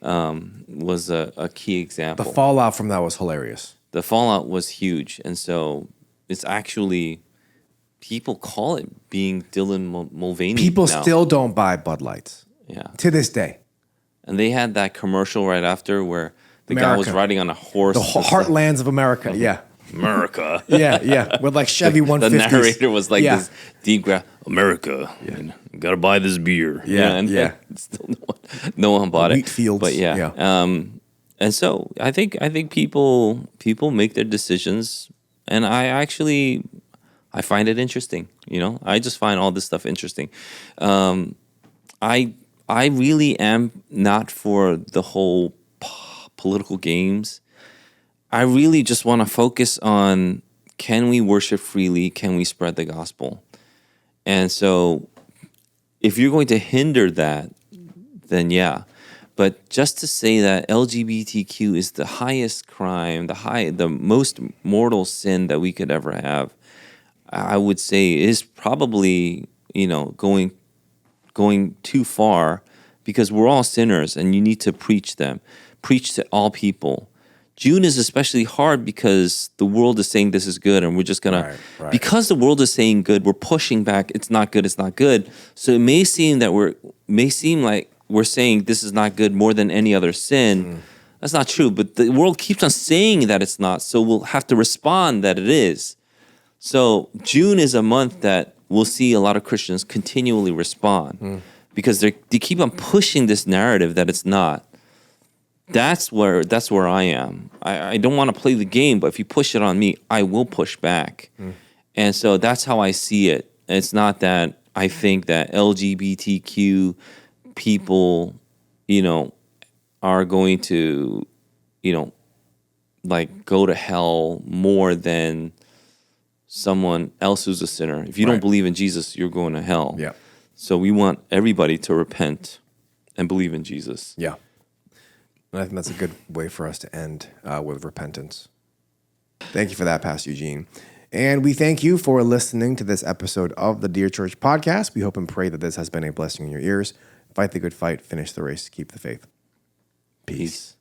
Was a key The example. fallout from that was hilarious. The fallout was huge, and so it's actually people call it being Dylan Mulvaney. People now. still don't buy Bud Lights Yeah, to this day. and they had that commercial right after where the guy was America. riding on a horse. The heartlands of America. Yeah. America. Yeah. With like Chevy The 150s. narrator was like Yeah. this deep graph. America, you gotta buy this beer. Yeah, and yeah. still no one bought it. Wheat fields, but yeah. And so I think people make their decisions, and I find it interesting. I just find all this stuff interesting. I really am not for the whole political games. I really just want to focus on, can we worship freely? Can we spread the gospel? And so if you're going to hinder that, then yeah. But just to say that LGBTQ is the highest crime, the most mortal sin that we could ever have, I would say is probably, going too far, because we're all sinners and you need to preach to all people. June is especially hard because the world is saying this is good, and we're just gonna, because the world is saying good, we're pushing back. It's not good. It's not good. So it may seem like we're saying this is not good more than any other sin. That's not true. But the world keeps on saying that it's not. So we'll have to respond that it is. So June is a month that we'll see a lot of Christians continually respond because they keep on pushing this narrative that it's not. That's where I am. I don't want to play the game, but if you push it on me, I will push back. And so that's how I see it. It's not that I think that LGBTQ people, are going to, like go to hell more than someone else who's a sinner. If you don't believe in Jesus, you're going to hell. Yeah. So we want everybody to repent and believe in Jesus. Yeah. And I think that's a good way for us to end with repentance. Thank you for that, Pastor Eugene. And we thank you for listening to this episode of the Dear Church podcast. We hope and pray that this has been a blessing in your ears. Fight the good fight, finish the race, keep the faith. Peace.